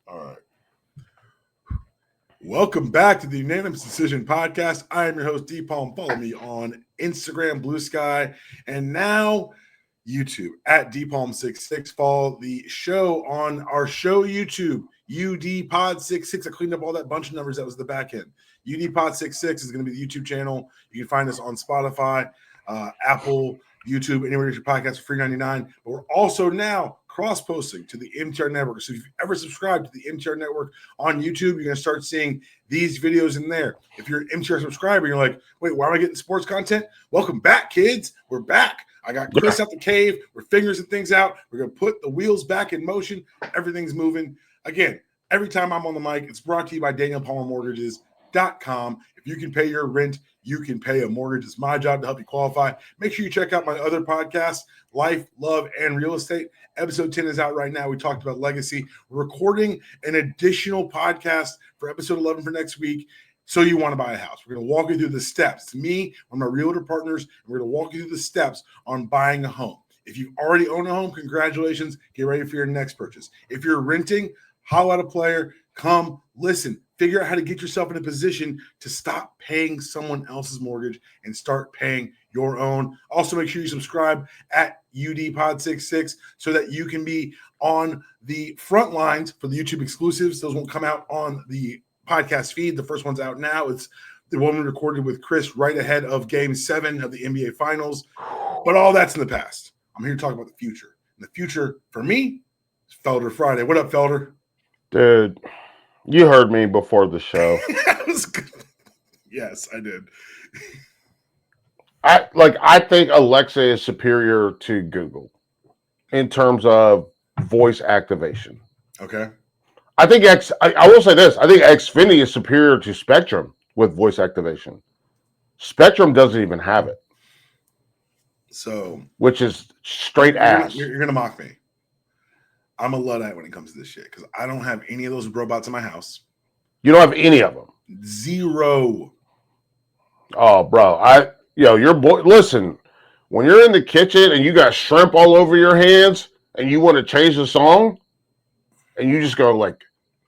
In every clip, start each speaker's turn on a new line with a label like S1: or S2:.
S1: All right. Welcome back to the Unanimous Decision Podcast. I am your host, D. Palm. Follow me on Instagram, Blue Sky, and now YouTube at DPalm66. Follow the show on our show YouTube, UD Pod 66. I cleaned up all that bunch of numbers that was the back end. UD Pod 66 is going to be the YouTube channel. You can find us on Spotify, Apple, YouTube, anywhere you get your podcast for $3.99. But we're also now cross-posting to the MTR Network. So if you've ever subscribed to the MTR Network on YouTube, you're going to start seeing these videos in there. If you're an MTR subscriber, you're like, wait, why am I getting sports content? Welcome back, kids. We're back. I got Chris out the cave. We're figuring some things out. We're going to put the wheels back in motion. Everything's moving. Again, every time I'm on the mic, it's brought to you by DanielPalmerMortgages.com. If you can pay your rent, you can pay a mortgage. It's my job to help you qualify. Make sure you check out my other podcasts, Life, Love, and Real Estate. Episode 10 is out right now. We talked about legacy. We're recording an additional podcast for episode 11 for next week. So you want to buy a house. We're going to walk you through the steps. It's me, one of my realtor partners, and we're going to walk you through the steps on buying a home. If you already own a home, congratulations. Get ready for your next purchase. If you're renting, holla at a player. Come, listen. Figure out how to get yourself in a position to stop paying someone else's mortgage and start paying your own. Also, make sure you subscribe at UDPod66 so that you can be on the front lines for the YouTube exclusives. Those won't come out on the podcast feed. The first one's out now. It's the one we recorded with Chris right ahead of Game 7 of the NBA Finals. But all that's in the past. I'm here to talk about the future. And the future, for me, is Felder Friday. What up, Felder?
S2: Dude, you heard me before the show.
S1: Yes, I did.
S2: I think Alexa is superior to Google in terms of voice activation.
S1: Okay.
S2: I will say this. I think Xfinity is superior to Spectrum with voice activation. Spectrum doesn't even have it.
S1: So,
S2: which is straight ass.
S1: You're going to mock me. I'm a Luddite when it comes to this shit because I don't have any of those robots in my house.
S2: You don't have any of them?
S1: Zero.
S2: Oh, bro. Your boy, listen, when you're in the kitchen and you got shrimp all over your hands and you want to change the song and you just go like,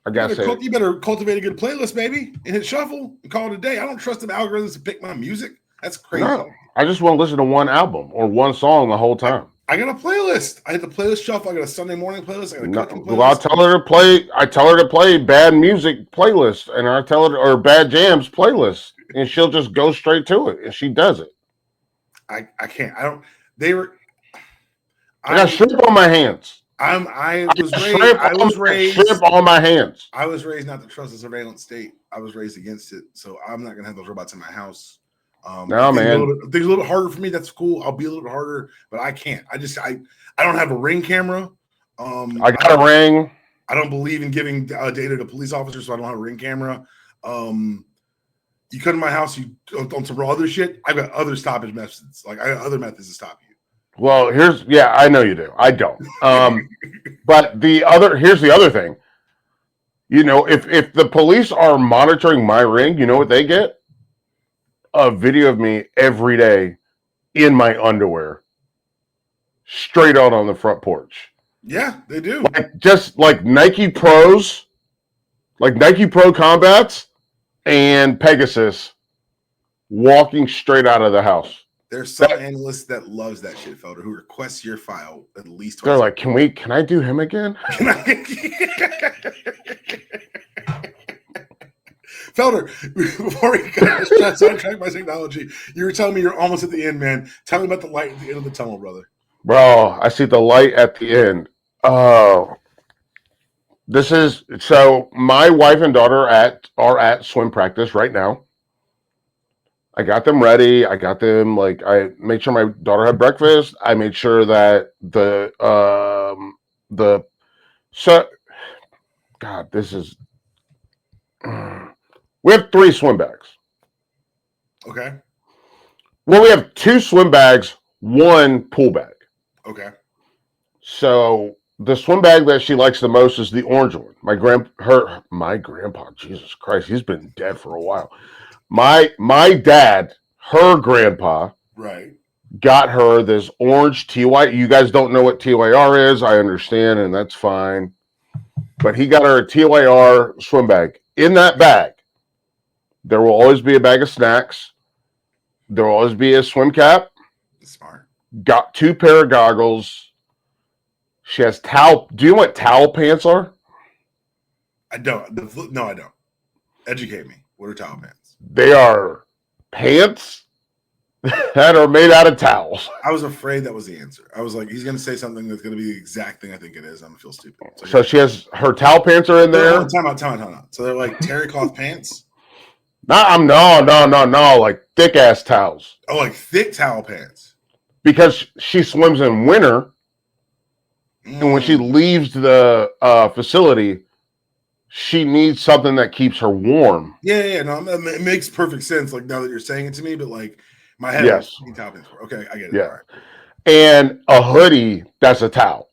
S2: I gotta say,
S1: you better cultivate a good playlist, baby, and hit shuffle and call it a day. I don't trust the algorithms to pick my music. That's crazy.
S2: No, I just want to listen to one album or one song the whole time.
S1: I got a playlist. I hit the playlist shuffle. I got a Sunday morning playlist. I got a cooking playlist.
S2: Well, I tell her to play bad music playlist, and I tell her or bad jams playlist, and she'll just go straight to it, and she does it.
S1: I can't. I don't. They were.
S2: I got shrimp on my hands.
S1: I was raised
S2: shrimp on my hands.
S1: I was raised not to trust the surveillance state. I was raised against it, so I'm not gonna have those robots in my house.
S2: No, man.
S1: Things a little bit harder for me. That's cool. I'll be a little bit harder, but I can't. I don't have a Ring camera.
S2: I got a Ring.
S1: I don't believe in giving data to police officers, so I don't have a Ring camera. You come to my house, you on some raw other shit. I've got other stoppage methods. Like I got other methods to stop you.
S2: Well, I know you do. I don't. But here's the other thing. You know, if the police are monitoring my Ring, you know what they get? A video of me every day in my underwear, straight out on the front porch.
S1: Yeah, they do.
S2: Just like Nike Pros, like Nike Pro Combats and Pegasus walking straight out of the house.
S1: There's some analyst that loves that shit, Felder, who requests your file at least twice.
S2: They're like, can I do him again?
S1: Felder, before we got sidetracked by technology, you were telling me you're almost at the end, man. Tell me about the light at the end of the tunnel, brother.
S2: Bro, I see the light at the end. Oh, so my wife and daughter are at swim practice right now. I got them ready. I got them I made sure my daughter had breakfast. I made sure that we have 3 swim bags.
S1: Okay.
S2: Well, we have 2 swim bags, 1 pool bag.
S1: Okay.
S2: So the swim bag that she likes the most is the orange one. My grandpa, Jesus Christ, he's been dead for a while. My dad, her grandpa,
S1: right,
S2: got her this orange TY. You guys don't know what TYR is. I understand, and that's fine. but he got her a TYR swim bag. In that bag, there will always be a bag of snacks. There will always be a swim cap.
S1: Smart.
S2: Got 2 pair of goggles. She has towel. Do you know what towel pants are?
S1: I don't. No, I don't. Educate me. What are towel pants?
S2: They are pants that are made out of towels.
S1: I was afraid that was the answer. I was like, he's going to say something that's going to be the exact thing I think it is. I'm going to feel stupid.
S2: So she has her towel pants are in there.
S1: Time out. So they're like terry cloth pants?
S2: No. Like thick ass towels.
S1: Oh, like thick towel pants.
S2: Because she swims in winter. And when she leaves the facility, she needs something that keeps her warm.
S1: Yeah. No, it makes perfect sense. Like now that you're saying it to me, but like my head.
S2: Yes.
S1: Okay, I get it.
S2: Yeah.
S1: All right.
S2: And a hoodie that's a towel.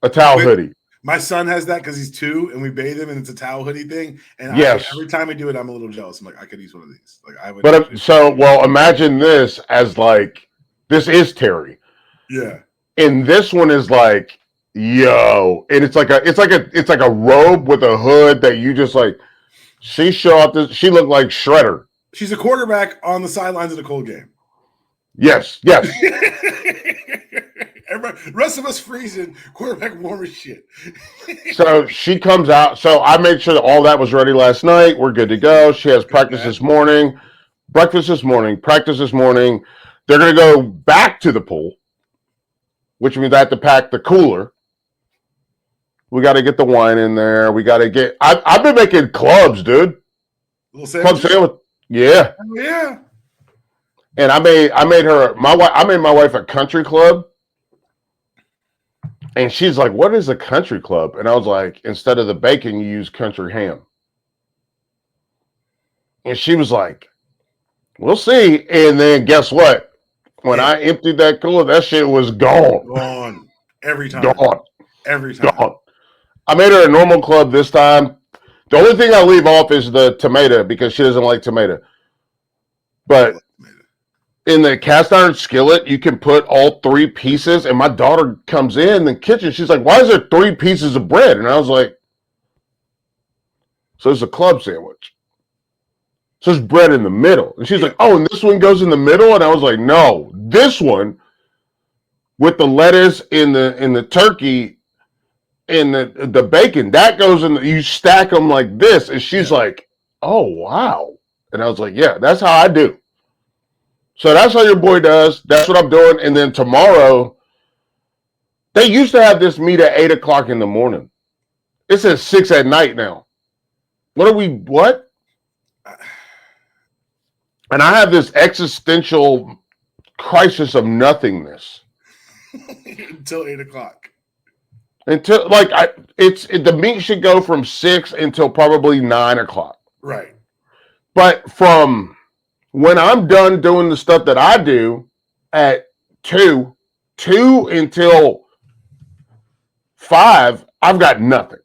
S2: A towel hoodie.
S1: My son has that because he's 2, and we bathe him, and it's a towel hoodie thing. And
S2: yes.
S1: Every time we do it, I'm a little jealous. I'm like, I could use one of these. Like I would.
S2: But imagine this as like this is Terry.
S1: Yeah.
S2: And this one is like, yo, and it's like a robe with a hood that you just like. She looked like Shredder.
S1: She's a quarterback on the sidelines of the cold game.
S2: Yes.
S1: Everybody, rest of us freezing. Quarterback warm as shit.
S2: So she comes out. So I made sure that all that was ready last night. We're good to go. She has practice this morning, breakfast this morning, practice this morning. They're going to go back to the pool, which means I have to pack the cooler. We got to get the wine in there. We got to get. I've been making clubs, dude. Club sandwich. Yeah.
S1: Yeah.
S2: And I made my wife a country club. And she's like, "What is a country club?" And I was like, "Instead of the bacon, you use country ham." And she was like, "We'll see." And then guess what? When I emptied that cooler, that shit was gone.
S1: Gone. Every time.
S2: Gone.
S1: Every time.
S2: Gone. I made her a normal club this time. The only thing I leave off is the tomato because she doesn't like tomato. But in the cast iron skillet, you can put all 3 pieces. And my daughter comes in the kitchen. She's like, "Why is there 3 pieces of bread?" And I was like, "So it's a club sandwich. So there's bread in the middle." And she's like, "Oh, and this one goes in the middle?" And I was like, "No, this one with the lettuce and the turkey and the bacon, that goes in, you stack them like this." And she's like, "Oh, wow." And I was like, "Yeah, that's how I do." So that's how your boy does. That's what I'm doing. And then tomorrow, they used to have this meet at 8 o'clock in the morning. It's at 6 at night now. What? And I have this existential crisis of nothingness.
S1: Until 8 o'clock.
S2: Until the meet should go from 6 until probably 9 o'clock.
S1: Right.
S2: But from when I'm done doing the stuff that I do at 2 until 5, I've got nothing.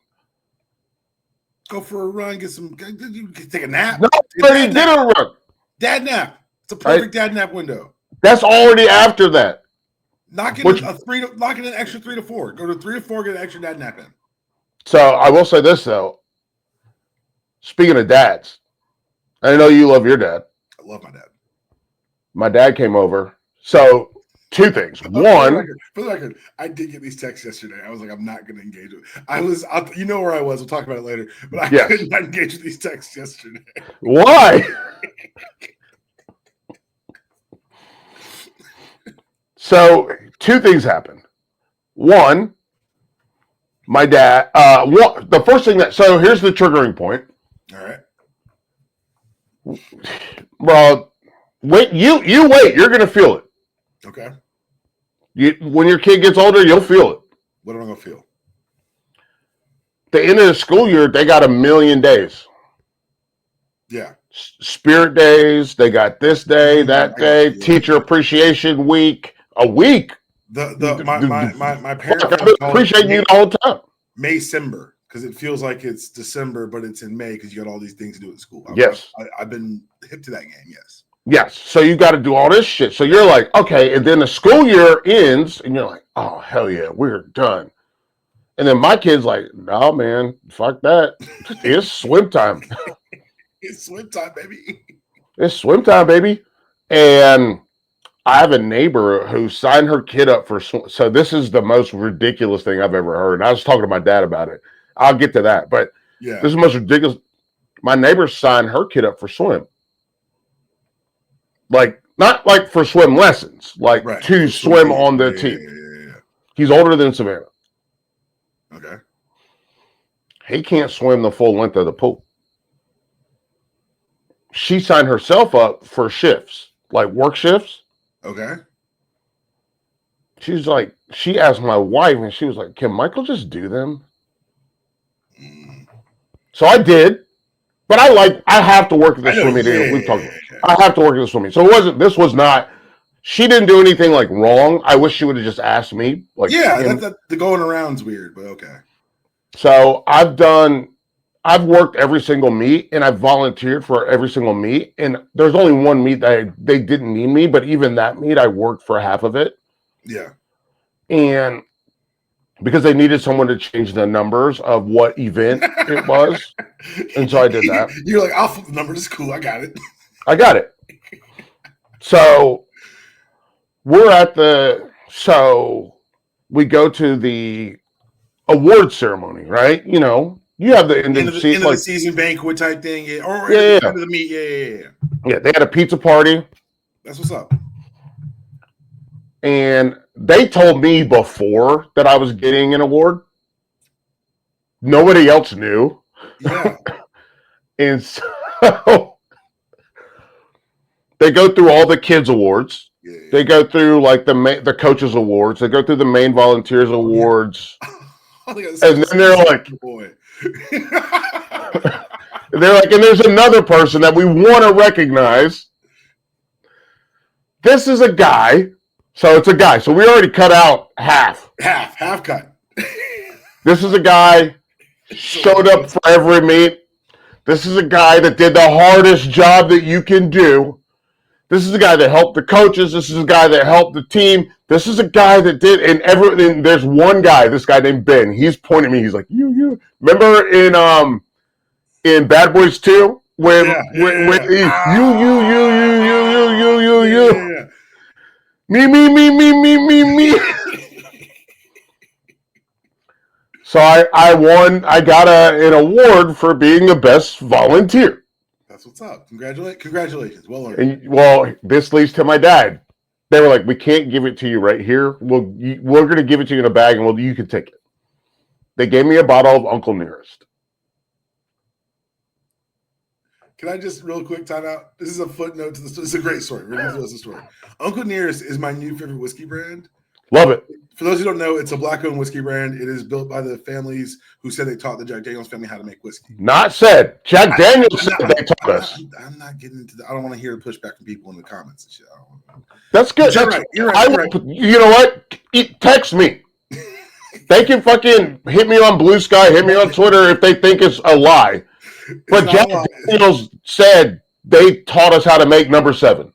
S1: Go for a run, take a nap.
S2: No, I did a run.
S1: Dad nap. It's a perfect dad nap window.
S2: That's already after that.
S1: Knock in an extra 3 to 4. Go to 3 to 4, get an extra dad nap in.
S2: So I will say this though. Speaking of dads, I know you love your dad.
S1: I love my dad.
S2: My dad came over. So 2 things. One,
S1: for the record, I did get these texts yesterday. I was like, I'm not going to engage with it. You know where I was. We'll talk about it later. But I could not engage with these texts yesterday.
S2: Why? So 2 things happened. One, my dad. The first thing so here's the triggering point.
S1: All right.
S2: Well, wait. You wait. You're gonna feel it.
S1: Okay.
S2: When your kid gets older, you'll feel it.
S1: What am I gonna feel?
S2: The end of the school year, they got 1,000,000 days.
S1: Yeah.
S2: Spirit days. They got this day, that day. Teacher Appreciation Week. A week.
S1: My parents
S2: I've been appreciating you the whole time.
S1: Maycember, because it feels like it's December, but it's in May because you got all these things to do at school. I've been hip to that game. Yes. Yes.
S2: So you got to do all this shit. So you're like, okay, and then the school year ends, and you're like, oh hell yeah, we're done. And then my kid's like, no, man, fuck that. It's swim time.
S1: It's swim time, baby.
S2: It's swim time, baby. And I have a neighbor who signed her kid up for swim. So this is the most ridiculous thing I've ever heard. And I was talking to my dad about it. I'll get to that. But this is the most ridiculous. My neighbor signed her kid up for swim. Like, not like for swim lessons, like to swim on the team.
S1: Yeah.
S2: He's older than Savannah.
S1: Okay.
S2: He can't swim the full length of the pool. She signed herself up for shifts, like work shifts.
S1: Okay.
S2: She's like, she asked my wife, and she was like, can Michael just do them? So I did, but I have to work at the swimming. We've talked about it. I have to work at the swimming. So this was not, she didn't do anything like wrong. I wish she would have just asked me. Like,
S1: the going around's weird, but okay.
S2: So I've worked every single meet, and I've volunteered for every single meet. And there's only one meet that they didn't need me, but even that meet, I worked for half of it.
S1: Yeah.
S2: And because they needed someone to change the numbers of what event it was. And so I did that.
S1: You're like, I'll flip the numbers. It's cool. I got it. So we go to the award ceremony, right? You know, you have the end of the season banquet type thing. Yeah. Or
S2: end
S1: of the meet. Yeah.
S2: Yeah, they had a pizza party.
S1: That's what's up.
S2: And they told me before that I was getting an award. Nobody else knew.
S1: Yeah.
S2: And so they go through all the kids' awards. Yeah. They go through like the coaches' awards. They go through the main volunteers awards. And then they're like, and there's another person that we want to recognize. This is a guy. So it's a guy. So we already cut out half
S1: cut.
S2: This is a guy showed up for every meet. This is a guy that did the hardest job that you can do. This is a guy that helped the coaches. This is a guy that helped the team. This is a guy that did, and there's one guy, this guy named Ben. He's pointing at me. He's like, you. Remember in Bad Boys 2 when you.
S1: Yeah.
S2: Me. So I won. I got an award for being the best volunteer.
S1: That's what's up. Congratulations. Well earned.
S2: And well, this leads to my dad. They were like, "We can't give it to you right here. We're going to give it to you in a bag, and you can take it." They gave me a bottle of Uncle Nearest.
S1: Can I just real quick time out? This is a footnote to this. This is a great story. We're going to the story. Uncle Nearest is my new favorite whiskey brand.
S2: Love it.
S1: For those who don't know, it's a black-owned whiskey brand. It is built by the families who said they taught the Jack Daniels family how to make whiskey.
S2: Not said. Jack Daniels said they taught us.
S1: I'm not getting into that. I don't want to hear pushback from people in the comments and shit.
S2: That's good.
S1: You're right.
S2: You know what? Text me. They can fucking hit me on Blue Sky, hit me on Twitter if they think it's a lie. But Jack Daniels said they taught us how to make number 7.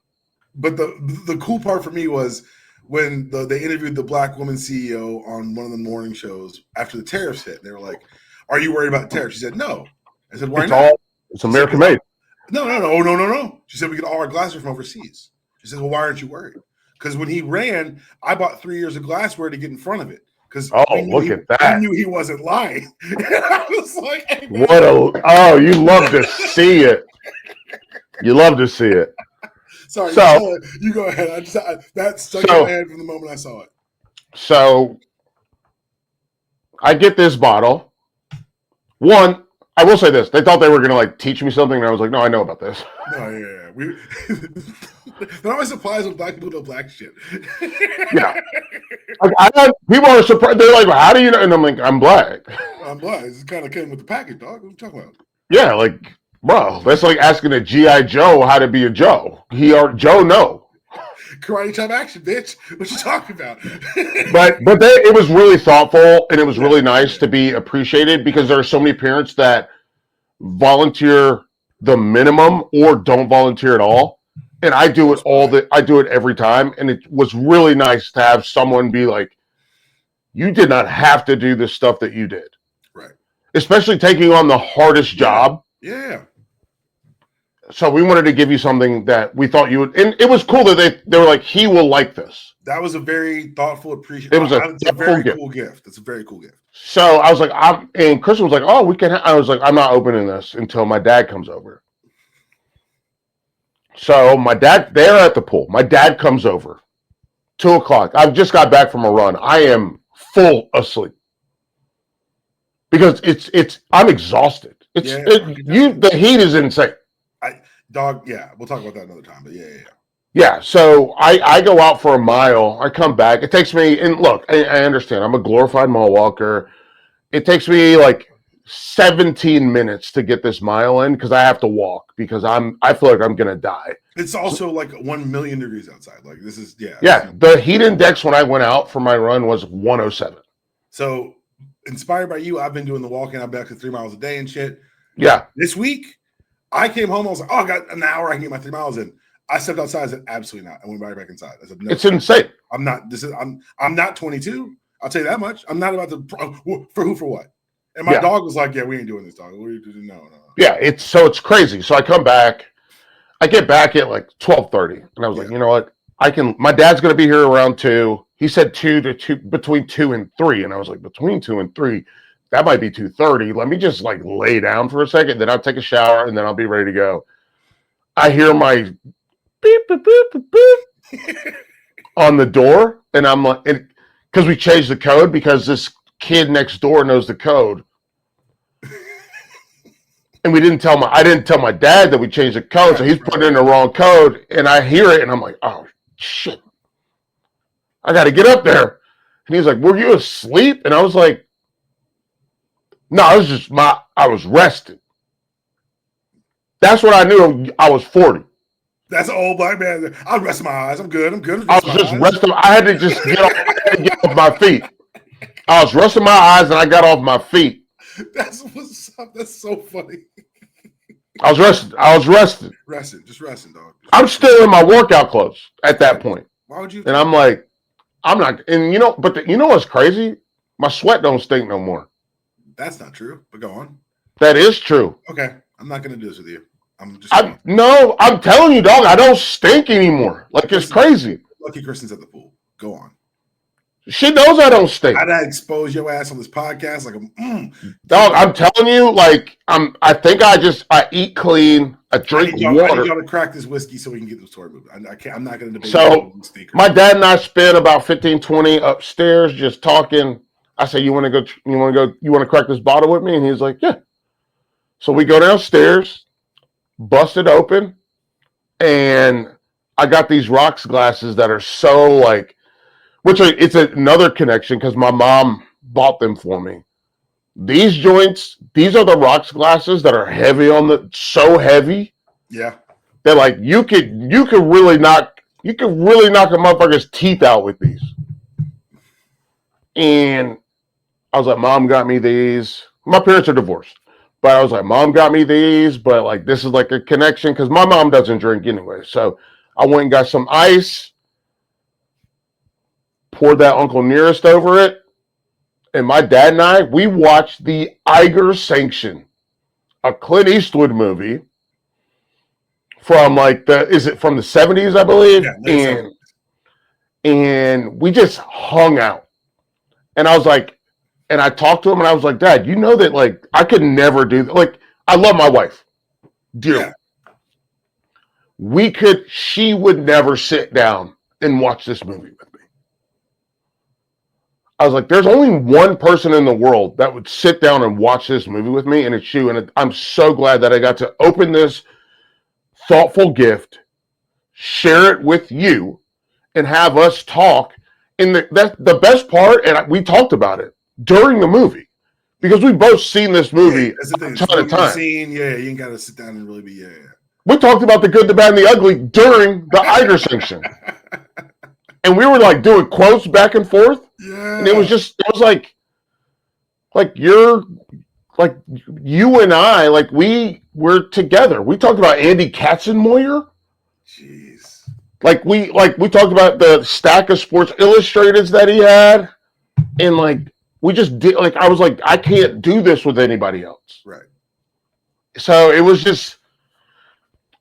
S1: But the cool part for me was when they interviewed the black woman CEO on one of the morning shows after the tariffs hit. They were like, "Are you worried about tariffs?" She said, "No." I said, "Why not?"
S2: It's American made.
S1: No. She said, "We get all our glasses from overseas." She said, "Well, why aren't you worried?" Because when he ran, I bought 3 years of glassware to get in front of it. Because
S2: look at that!
S1: I knew he wasn't lying. I was like, "Hey, man."
S2: You love to see it. You love to see it.
S1: Sorry, so, you go ahead. That stuck in my head from the moment I saw it.
S2: So I get this bottle. One, I will say this: they thought they were going to like teach me something, and I was like, "No, I know about this."
S1: No, yeah. That always applies when black people know black shit.
S2: Yeah. People are surprised. They're like, "How do you know?" And I'm like, "I'm black."
S1: I'm black. This kind of came with the package, dog. What are you talking about?
S2: Yeah, like, bro, that's like asking a G.I. Joe how to be a Joe. Joe, no.
S1: Karate chop action, bitch. What you talking about?
S2: but it was really thoughtful, and it was really nice to be appreciated because there are so many parents that volunteer the minimum or don't volunteer at all. And I do it I do it every time. And it was really nice to have someone be like, you did not have to do the stuff that you did.
S1: Right.
S2: Especially taking on the hardest job.
S1: Yeah.
S2: So we wanted to give you something that we thought you would, and it was cool that they were like, he will like this.
S1: That was a very thoughtful, appreciative.
S2: It was a
S1: very cool gift. It's a very cool gift.
S2: So I was like, and Kristen was like, oh, we can. I was like, I'm not opening this until my dad comes over. So my dad, they're at the pool. My dad comes over, 2:00. I've just got back from a run. I am full asleep because I'm exhausted. The heat is insane.
S1: We'll talk about that another time. But yeah.
S2: Yeah, so I go out for a mile. I come back. It takes me, and look, I understand. I'm a glorified mall walker. It takes me like 17 minutes to get this mile in because I have to walk because I feel like I'm gonna die.
S1: It's also like 1 million degrees outside. Like this is
S2: Yeah, the heat index when I went out for my run was 107.
S1: So inspired by you, I've been doing the walking. I'm back to 3 miles a day and shit.
S2: Yeah.
S1: This week, I came home. I was like, oh, I got an hour. I can get my 3 miles in. I stepped outside. I said, absolutely not. I went right back inside. I said, no.
S2: It's insane.
S1: I'm not 22. I'll tell you that much. I'm not about to for what. And my dog was like, yeah, we ain't doing this, dog. No.
S2: Yeah, it's crazy. So I come back. I get back at like 12:30, and I was like, you know what? My dad's gonna be here around 2. He said between 2 and 3, and I was like, between 2 and 3, that might be 2:30. Let me just like lay down for a second, then I'll take a shower, and then I'll be ready to go. I hear my beep, beep, beep, beep, beep on the door, and I'm like, because we changed the code because this kid next door knows the code. And I didn't tell my dad that we changed the code, so he's putting in the wrong code, and I hear it, and I'm like, oh shit, I got to get up there. And he's like, were you asleep? And I was like, no, I was rested. That's what I knew. I was 40.
S1: That's an old black man. I rest my eyes. I'm good.
S2: I was just resting. I had to just get off my feet. I was resting my eyes, and I got off my feet.
S1: That's what's up. That's so funny.
S2: I was resting.
S1: Just resting, dog.
S2: I'm still in my workout clothes at that point.
S1: Why would you?
S2: And I'm like, I'm not. And you know what's crazy? My sweat don't stink no more.
S1: That's not true. But go on.
S2: That is true.
S1: Okay, I'm not gonna do this with you. I'm
S2: telling you, dog. I don't stink anymore. Like it's crazy.
S1: Lucky Kristen's at the pool. Go on.
S2: She knows I don't stink.
S1: I'd expose your ass on this podcast like
S2: dog. I'm telling you, like I think I eat clean. I drink water.
S1: I need y'all to crack this whiskey so we can get this story moving. I'm not going to debate.
S2: So my dad and I spent about 15-20 upstairs just talking. I said, you want to crack this bottle with me? And he's like, yeah. So we go downstairs, bust it open, and I got these rocks glasses that are so like. It's another connection because my mom bought them for me. These joints, these are the rocks glasses that are heavy so heavy.
S1: Yeah.
S2: That like you could really knock a motherfucker's teeth out with these. And I was like, Mom got me these. My parents are divorced. But I was like, Mom got me these, but like this is like a connection because my mom doesn't drink anyway. So I went and got some ice. Poured that Uncle Nearest over it, and my dad and I, we watched the Eiger Sanction, a Clint Eastwood movie from from the 70s, I believe? Yeah, and we just hung out. And I was like, and I talked to him, and I was like, Dad, you know that like I could never do that. Like, I love my wife dearly. Yeah. She would never sit down and watch this movie with me. I was like, there's only one person in the world that would sit down and watch this movie with me, and it's you. And I'm so glad that I got to open this thoughtful gift, share it with you, and have us talk. And that's the best part, and we talked about it during the movie, because we've both seen this movie a ton of times.
S1: You ain't got to sit down and really be,
S2: We talked about the good, the bad, and the ugly during the Eiger Sanction. And we were like doing quotes back and forth.
S1: Yeah.
S2: And it was like you and I, like we were together. We talked about Andy Katzenmoyer.
S1: Jeez.
S2: Like we talked about the stack of Sports Illustrateds that he had. And like we just did, like I was like, I can't do this with anybody else.
S1: Right.
S2: So it was just,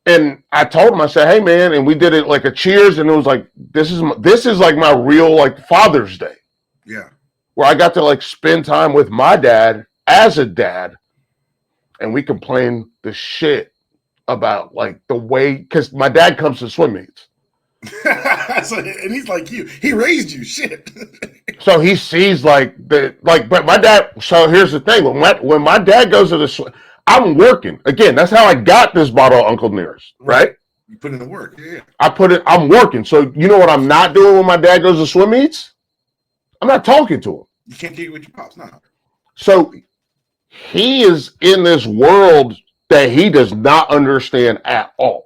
S2: and I told him, I said, hey man, and we did it like a cheers, and it was like, this is like my real like Father's Day.
S1: Yeah.
S2: Where I got to like spend time with my dad as a dad, and we complained the shit about like the way, because my dad comes to swim meets.
S1: So, and he's like you. He raised you, shit.
S2: So he sees like but my dad. So here's the thing: when my dad goes to the swim, I'm working again. That's how I got this bottle of Uncle Nearest, right?
S1: You put in the work, yeah.
S2: I'm working. So you know what I'm not doing when my dad goes to swim meets? I'm not talking to him.
S1: You can't get with your pops, no.
S2: So he is in this world that he does not understand at all.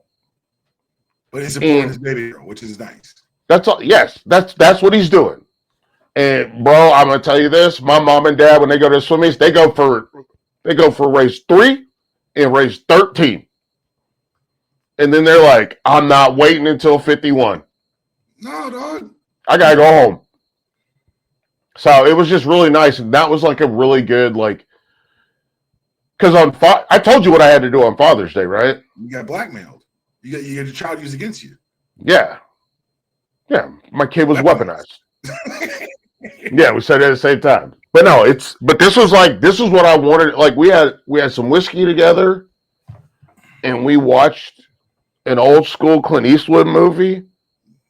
S1: But he's supporting his baby girl, which is nice.
S2: That's all. Yes, that's what he's doing. And bro, I'm gonna tell you this: my mom and dad, when they go to swim meets, they go for race 3 and race 13, and then they're like, "I'm not waiting until 51."
S1: No, dog.
S2: I gotta go home. So it was just really nice, and that was like a really good like. Because I told you what I had to do on Father's Day, right?
S1: You got blackmailed. You got your child used against you.
S2: Yeah. Yeah. My kid was weaponized. Yeah, we said it at the same time. But no, but this was what I wanted. Like we had some whiskey together and we watched an old school Clint Eastwood movie.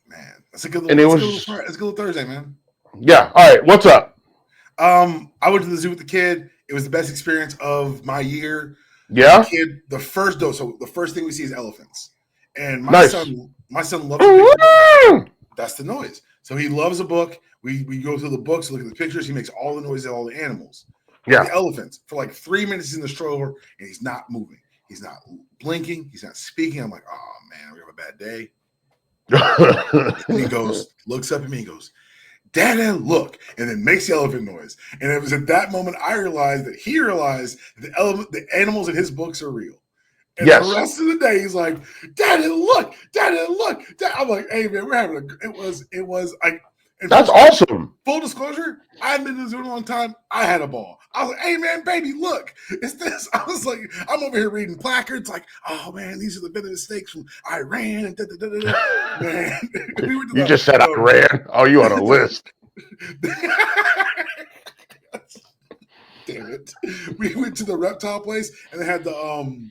S1: Man, that's a good little Thursday, man.
S2: Yeah. All right. What's up?
S1: I went to the zoo with the kid. It was the best experience of my year.
S2: Yeah.
S1: The first thing we see is elephants. And my
S2: nice.
S1: son loves it. That's the noise. So he loves a book. We go through the books, look at the pictures. He makes all the noise of all the animals.
S2: Yeah.
S1: The elephants. For like 3 minutes in the stroller, and he's not moving. He's not blinking. He's not speaking. I'm like, oh man, we have a bad day. And he looks up at me and goes, Dad, look, and then makes the elephant noise. And it was at that moment I realized that he realized that the animals in his books are real. And
S2: yes.
S1: The rest of the day, he's like, Dad, look. I'm like, hey man, we're having it was like.
S2: That's awesome.
S1: Full disclosure, I haven't been to the zoo in a long time. I had a ball. I was like, hey man, baby, look, it's this. I was like, I'm over here reading placards like, oh man, these are the venomous snakes from Iran and man.
S2: You just said Iran. Oh, you on a list.
S1: Damn it. We went to the reptile place and they had the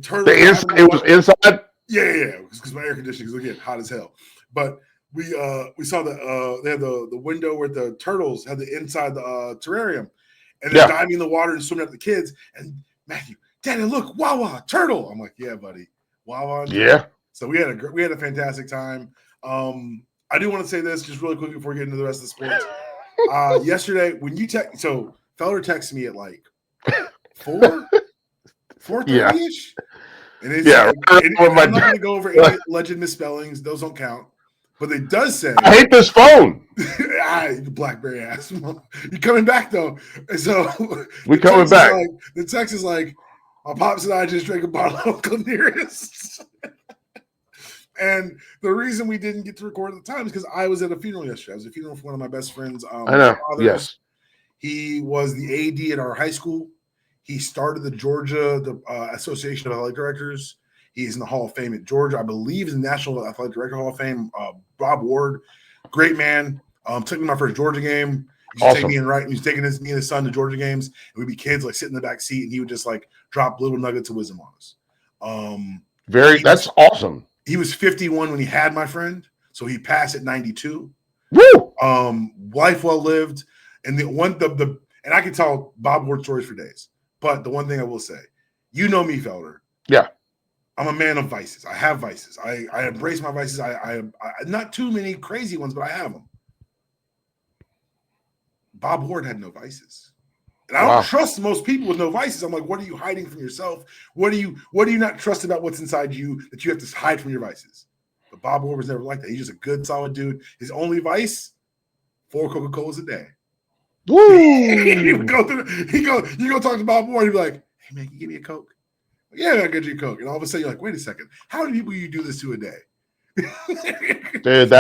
S1: turtle.
S2: It was inside?
S1: Yeah. Because my air conditioning is again hot as hell. But we saw they had the window where the turtles had the inside the terrarium, and they're diving in the water and swimming at the kids. And Matthew, Daddy, look, Wawa turtle. I'm like, yeah, buddy, Wawa.
S2: Yeah.
S1: So we had a fantastic time. I do want to say this just really quickly before we get into the rest of the sports. Yesterday, when you so Felder texted me at like 4:30ish, and it's I'm not going to go over any alleged misspellings; those don't count. But it does say,
S2: I hate this phone.
S1: You BlackBerry ass. You coming back though? And so
S2: we coming back.
S1: The text is like, my pops and I just drank a bottle of Uncle Nearest. And the reason we didn't get to record at the time is because I was at a funeral yesterday. I was at a funeral for one of my best friends.
S2: I know. Yes.
S1: He was the AD at our high school. He started the Georgia Association of Athletic Directors. He's in the Hall of Fame at Georgia. I believe he's in the National Athletic Director Hall of Fame. Bob Ward, great man. Took me to my first Georgia game. He used to take me in right. He was taking me and his son to Georgia games. And we'd be kids like sitting in the back seat, and he would just like drop little nuggets of wisdom on us.
S2: That's awesome.
S1: He was 51 when he had my friend, so he passed at 92.
S2: Woo!
S1: Life well lived, and and I can tell Bob Ward stories for days. But the one thing I will say, you know me, Felder.
S2: Yeah.
S1: I'm a man of vices. I have vices. I embrace my vices. I not too many crazy ones, but I have them. Bob Ward had no vices. And I don't trust most people with no vices. I'm like, what are you hiding from yourself? What do you not trust about what's inside you that you have to hide from your vices? But Bob Ward was never like that. He's just a good, solid dude. His only vice, 4 Coca-Colas a day.
S2: Woo!
S1: You go talk to Bob Ward, he'd be like, hey man, can you give me a Coke? Yeah, I'll get you a Coke. And all of a sudden you're like, wait a second, how many people you do this to a day?
S2: Dude,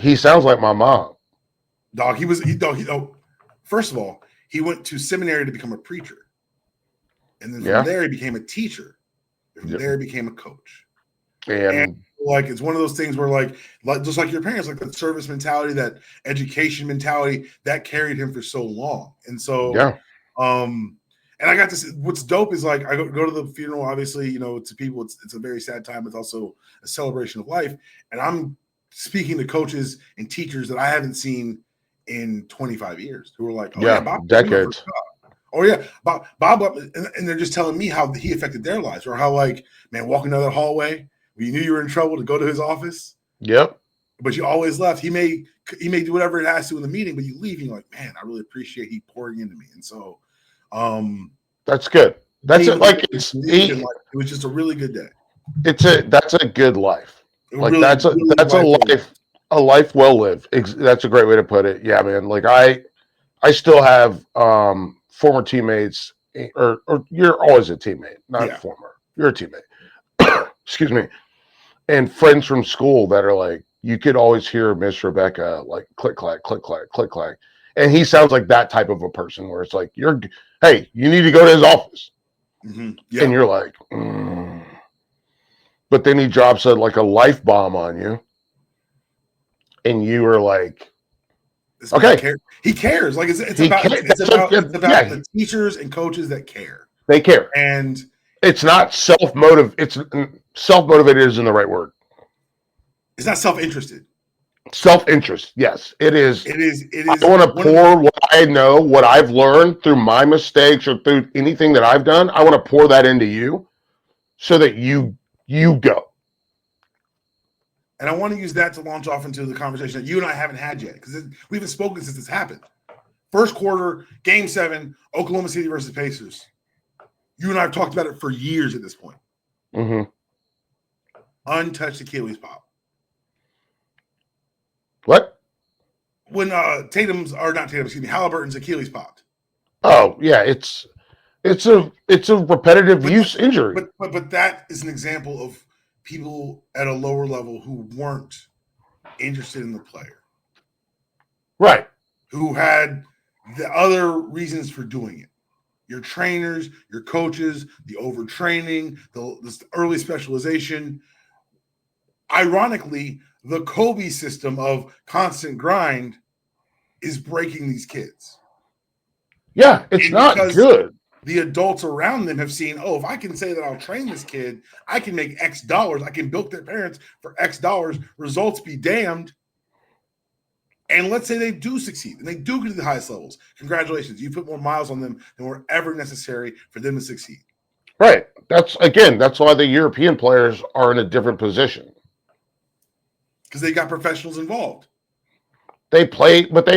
S2: he sounds like my mom.
S1: Dog, first of all, he went to seminary to become a preacher. And then from there, he became a teacher. And from there, he became a coach. And like, it's one of those things where like just like your parents, like that service mentality, that education mentality, that carried him for so long. And so, and I got to see, what's dope is like, I go to the funeral, obviously, you know, to people, it's a very sad time. It's also a celebration of life. And I'm speaking to coaches and teachers that I haven't seen in 25 years who are like, oh yeah, Bob,
S2: decades.
S1: Oh yeah, Bob, and they're just telling me how he affected their lives, or how like, man, walking down that hallway, when you knew you were in trouble to go to his office.
S2: Yep.
S1: But you always left. He may do whatever it has to in the meeting, but you leave and you're like, man, I really appreciate he pouring into me. And so,
S2: that's good. That's it. Like it
S1: was just a really good day.
S2: That's a good life. Like really, that's a life well lived. That's a great way to put it. Yeah, man. Like I still have former teammates, or you're always a teammate, not former. You're a teammate. Excuse me. And friends from school that are like, you could always hear Miss Rebecca like click clack, click clack, click clack. And he sounds like that type of a person where it's like, hey, you need to go to his office.
S1: Mm-hmm.
S2: And you're like, But then he drops like a life bomb on you. And you are like, okay.
S1: He cares. Like it's about the teachers and coaches that care.
S2: They care.
S1: And
S2: it's not self-motivated isn't the right word.
S1: It's not self-interested.
S2: Self-interest, yes. It is.
S1: I
S2: want to pour what I know, what I've learned through my mistakes or through anything that I've done. I want to pour that into you so that you go.
S1: And I want to use that to launch off into the conversation that you and I haven't had yet, because we haven't spoken since this happened. First quarter, Game 7, Oklahoma City versus Pacers. You and I have talked about it for years at this point.
S2: Mm-hmm.
S1: Untouched Achilles pop.
S2: What?
S1: When Halliburton's Achilles popped.
S2: Oh yeah, it's a repetitive use injury.
S1: But that is an example of people at a lower level who weren't interested in the player,
S2: right?
S1: Who had the other reasons for doing it. Your trainers, your coaches, the overtraining, the early specialization. Ironically, the Kobe system of constant grind is breaking these kids.
S2: Yeah, it's not good.
S1: The adults around them have seen, if I can say that I'll train this kid, I can make X dollars. I can bilk their parents for X dollars. Results be damned. And let's say they do succeed and they do get to the highest levels. Congratulations. You put more miles on them than were ever necessary for them to succeed.
S2: Right. That's why the European players are in a different position.
S1: Because they got professionals involved.
S2: They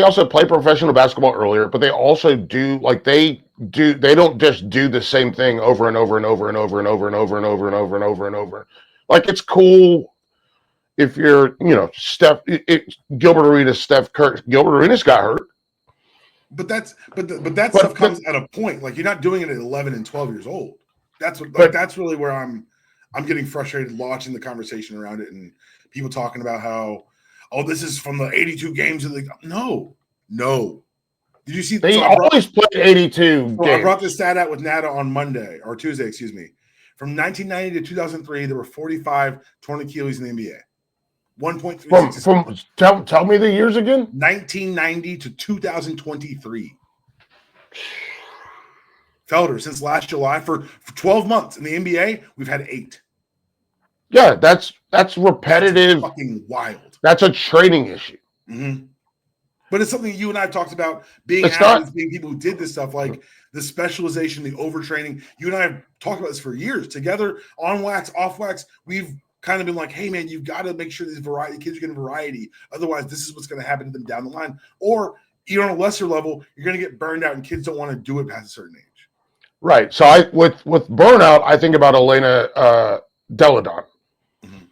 S2: also play professional basketball earlier, but they also do they don't just do the same thing over and over and over and over and over and over and over and over and over and over. Like it's cool if you're, Gilbert Arenas, Steph Curry. Gilbert Arenas got hurt.
S1: But that stuff comes at a point. Like you're not doing it at 11 and 12 years old. That's really where I'm getting frustrated watching the conversation around it and people talking about how, this is from the 82 games of the no. Did you see?
S2: They always play 82 games.
S1: I brought this stat out with Nada on Tuesday, excuse me. From 1990 to 2003, there were 45 torn Achilles in the NBA. 1.3.
S2: Tell me the years again.
S1: 1990 to 2023. Felder, since last July, for 12 months in the NBA, we've had 8.
S2: Yeah, that's repetitive.
S1: That's fucking wild.
S2: That's a training issue.
S1: Mm-hmm. But it's something you and I have talked about, being athletes, being people who did this stuff, like the specialization, the overtraining. You and I have talked about this for years. Together, on wax, off wax, we've kind of been like, hey, man, you've got to make sure these kids are getting variety. Otherwise, this is what's going to happen to them down the line. Or even on a lesser level, you're going to get burned out and kids don't want to do it past a certain age.
S2: Right. So with burnout, I think about Elena Deladon. Mm-hmm.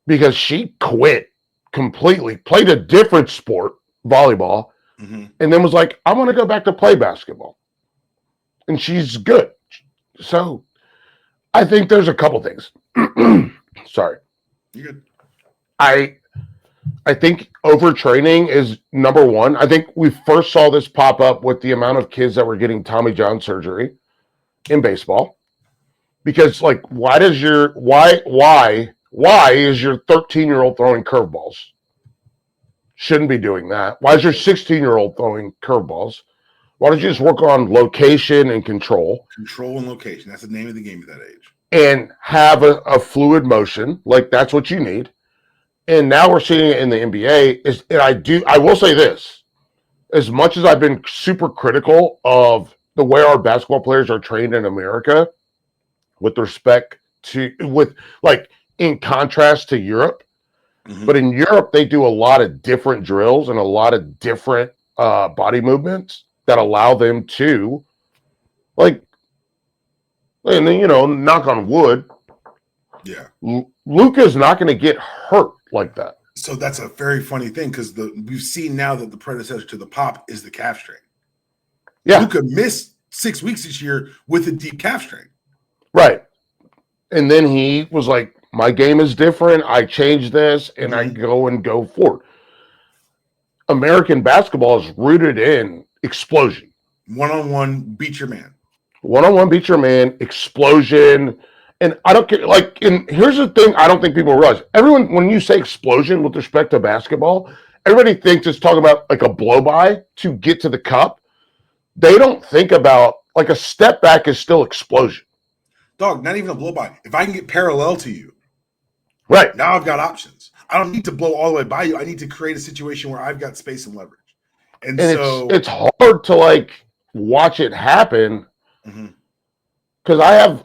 S2: Because she quit completely, played a different sport, volleyball, mm-hmm. and then was like, I want to go back to play basketball. And she's good. So I think there's a couple things. Sorry.
S1: You're good.
S2: I think overtraining is number one. I think we first saw this pop up with the amount of kids that were getting Tommy John surgery in baseball. Because like, why is your 13-year-old throwing curveballs? Shouldn't be doing that. Why is your 16-year-old throwing curveballs? Why don't you just work on location and control?
S1: Control and location. That's the name of the game at that age.
S2: And have a fluid motion. Like that's what you need. And now we're seeing it in the NBA. I will say this. As much as I've been super critical of the way our basketball players are trained in America, in contrast to Europe. Mm-hmm. But in Europe, they do a lot of different drills and a lot of different body movements that allow them to, and then, knock on wood.
S1: Yeah.
S2: Luka's not going to get hurt like that.
S1: So that's a very funny thing because we've seen now that the predecessor to the pop is the calf strain. Yeah. Luka missed 6 weeks this year with a deep calf strain.
S2: Right. And then he was like, my game is different. I changed this and I go forward. American basketball is rooted in explosion.
S1: One-on-one, beat your man.
S2: One-on-one, beat your man, explosion. And I don't care. And here's the thing I don't think people realize. Everyone, when you say explosion with respect to basketball, everybody thinks it's talking about like a blow-by to get to the cup. They don't think about like a step back is still explosion.
S1: Dog, not even a blow-by. If I can get parallel to you,
S2: right
S1: now I've got options. I don't need to blow all the way by you. I need to create a situation where I've got space and leverage. And so
S2: it's hard to watch it happen because I have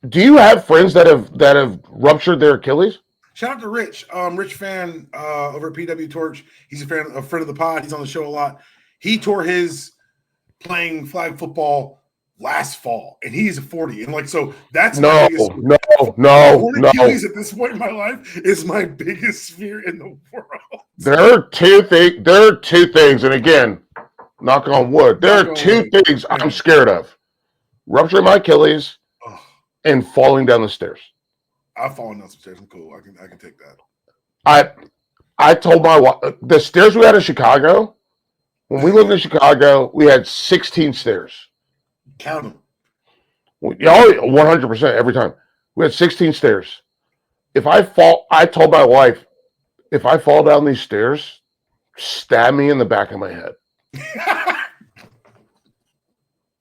S2: do you have friends that have ruptured their Achilles?
S1: Shout out to Rich. Rich fan over at PW Torch. He's a friend of the pod. He's on the show a lot. He tore his playing flag football last fall, and he's a 40. And so that's
S2: no.
S1: Achilles at this point in my life is my biggest fear in the world.
S2: There are two things, and again, knock on wood. There are two things I'm scared of: rupturing my Achilles and falling down the stairs.
S1: I've fallen down some stairs. I'm cool. I can take that.
S2: I told my wife the stairs we had in Chicago. When we lived in Chicago, we had 16 stairs.
S1: Count them.
S2: 100% every time. We had 16 stairs. I told my wife, if I fall down these stairs, stab me in the back of my head.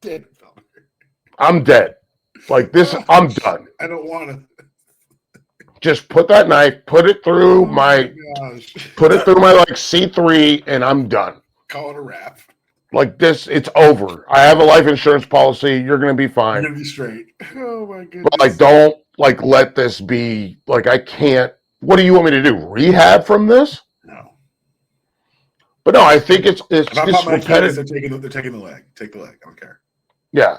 S1: Dead.
S2: I'm dead. I'm done.
S1: I don't want to.
S2: Just put that knife, put it through my C3, and I'm done.
S1: Call it a wrap.
S2: It's over. I have a life insurance policy. You're going to be fine.
S1: You're going to be straight. Oh, my goodness.
S2: But, don't, let this be, I can't. What do you want me to do? Rehab from this?
S1: No.
S2: But, no, I think it's just
S1: repetitive. They're taking the leg. Take the leg. I don't care.
S2: Yeah.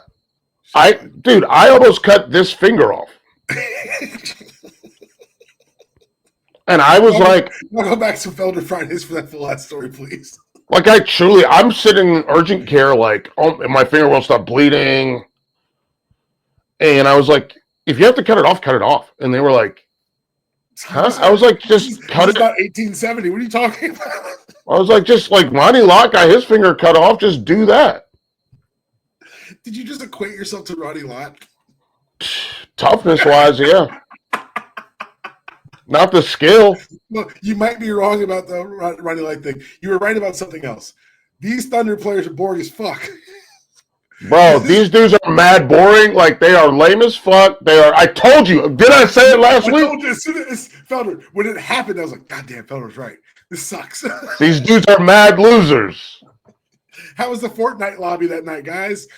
S2: I almost cut this finger off. And I was
S1: I'll go back to Felder Fridays for that last story, please.
S2: I'm sitting in urgent care, my finger won't stop bleeding. And I was like, if you have to cut it off, cut it off. And they were like, huh? I was like, just cut it.
S1: It's about 1870. What are you talking about?
S2: I was like, just like Ronnie Lott got his finger cut off, just do that.
S1: Did you just equate yourself to Ronnie Lott?
S2: Toughness-wise, yeah. Not the skill.
S1: Look, you might be wrong about the Ronnie Lott thing. You were right about something else. These Thunder players are boring as fuck.
S2: Bro, these dudes are mad boring. They are lame as fuck. I told you. Did I say it last week? I told you
S1: as soon as Felder, when it happened, I was like, God damn, Felder's right. This sucks.
S2: These dudes are mad losers.
S1: How was the Fortnite lobby that night, guys?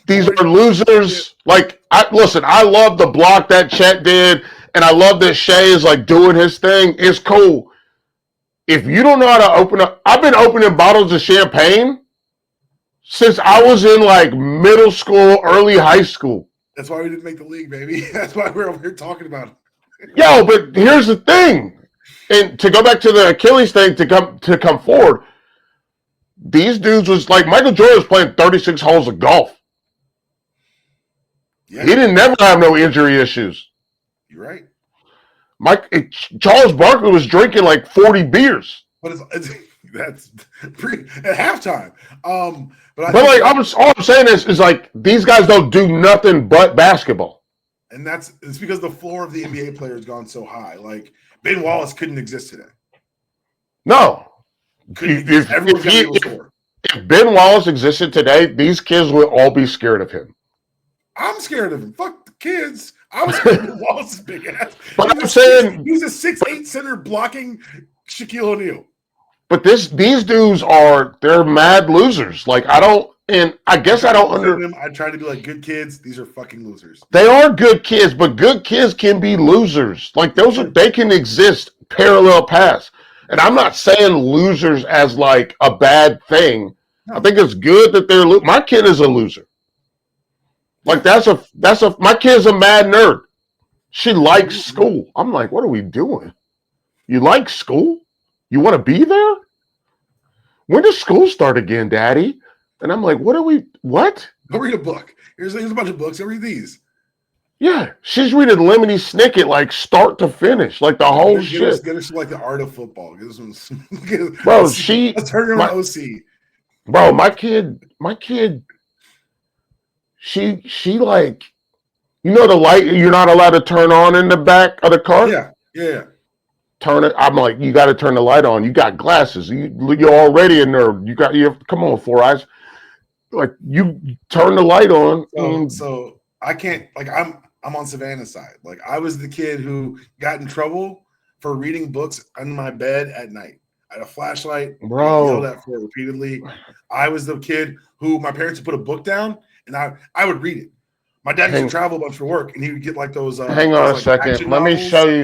S2: These are losers. I love the block that Chet did. And I love that Shea is doing his thing. It's cool. If you don't know how to open up, I've been opening bottles of champagne since I was in middle school, early high school.
S1: That's why we didn't make the league, baby. That's why we're over here talking about it.
S2: Yo, but here's the thing. And to go back to the Achilles thing, to come forward, these dudes was Michael Jordan was playing 36 holes of golf. Yeah. He didn't never have no injury issues.
S1: You're right.
S2: Charles Barkley was drinking like 40 beers.
S1: But that's at halftime. But
S2: like all I'm saying is like these guys don't do nothing but basketball.
S1: And it's because the floor of the NBA player has gone so high. Like Ben Wallace couldn't exist today.
S2: No.
S1: If
S2: Ben Wallace existed today, these kids would all be scared of him.
S1: I'm scared of him. Fuck the kids. I was scared of Wallace's big ass.
S2: But I'm saying
S1: he's a 6'8" center blocking Shaquille O'Neal.
S2: But these dudes they're mad losers. Like I don't
S1: I try to be like good kids. These are fucking losers.
S2: They are good kids, but good kids can be losers. Like they can exist parallel paths. And I'm not saying losers as like a bad thing. No. I think it's good that my kid is a loser. Like my kid's a mad nerd. She likes school. I'm like, what are we doing? You like school? You want to be there? When does school start again, Daddy? And I'm like, what?
S1: Go read a book. Here's a bunch of books. Go read these.
S2: Yeah, she's reading Lemony Snicket like start to finish, like the whole shit.
S1: Get her like the art of football.
S2: Bro,
S1: let's turn her on OC.
S2: Bro, my kid, she like, you know the light you're not allowed to turn on in the back of the car?
S1: Yeah.
S2: Turn it. I'm like, you got to turn the light on. You got glasses. You're already a nerd. Come on, Four Eyes. Like you turn the light on.
S1: So I can't. Like I'm on Savannah's side. Like I was the kid who got in trouble for reading books on my bed at night. I had a flashlight.
S2: Bro,
S1: I yelled at for it repeatedly. I was the kid who my parents would put a book down and I would read it. My dad used to travel a bunch for work, and he would get like those.
S2: Hang on a second. Let me show you.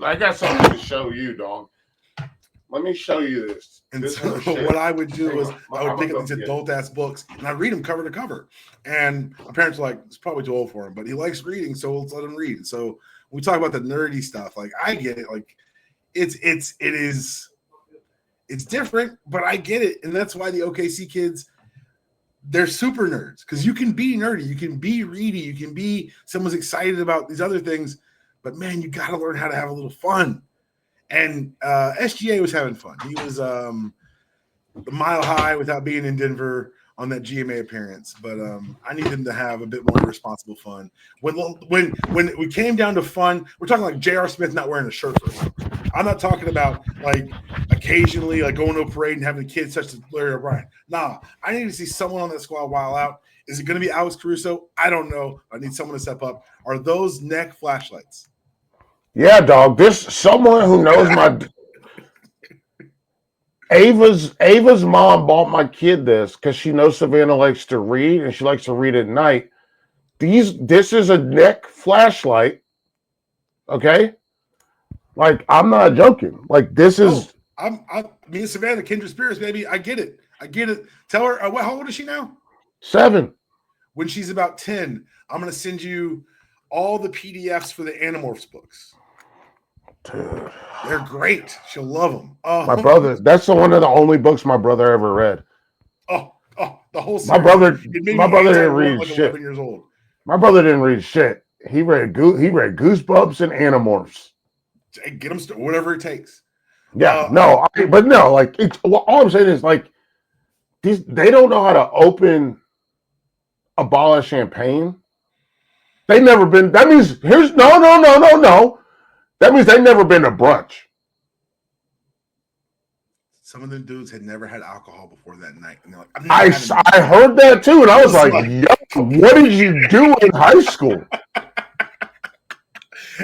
S2: I got something to show you, dog. Let me show you this.
S1: And so what I would do was I would pick up these adult ass books and I'd read them cover to cover. And my parents were like, it's probably too old for him, but he likes reading, so let's let him read. So when we talk about the nerdy stuff, like I get it. Like it's different, but I get it, and that's why the OKC kids. They're super nerds because you can be nerdy, you can be reedy, you can be someone's excited about these other things, but man, you got to learn how to have a little fun. And SGA was having fun. He was the mile high without being in Denver on that GMA appearance, but I need him to have a bit more responsible fun. When we came down to fun, we're talking like J.R. Smith not wearing a shirt for example. I'm not talking about like occasionally like going to a parade and having kids such as Larry O'Brien. Nah, I need to see someone on that squad while out. Is it going to be Alex Caruso? I don't know. I need someone to step up. Are those neck flashlights?
S2: Yeah, dog. This someone who knows my Ava's mom bought my kid this because she knows Savannah likes to read and she likes to read at night. This is a neck flashlight. Okay. Like, I'm not joking. Like, this is.
S1: Me and Savannah, kindred spirits, baby. I get it. Tell her, how old is she now?
S2: 7.
S1: When she's about 10, I'm going to send you all the PDFs for the Animorphs books.
S2: Dude.
S1: They're great. She'll love them.
S2: My brother, that's one of the only books my brother ever read.
S1: The whole series.
S2: My brother didn't read
S1: like
S2: shit.
S1: 11 years old.
S2: My brother didn't read shit. He read Goosebumps and Animorphs.
S1: Get them whatever it takes.
S2: Yeah, like all I'm saying is like they don't know how to open a bottle of champagne. They've never been. That means no. That means they've never been to brunch.
S1: Some of the dudes had never had alcohol before that night, and they're like,
S2: I heard that too, and I was like, yo, what did you do in high school?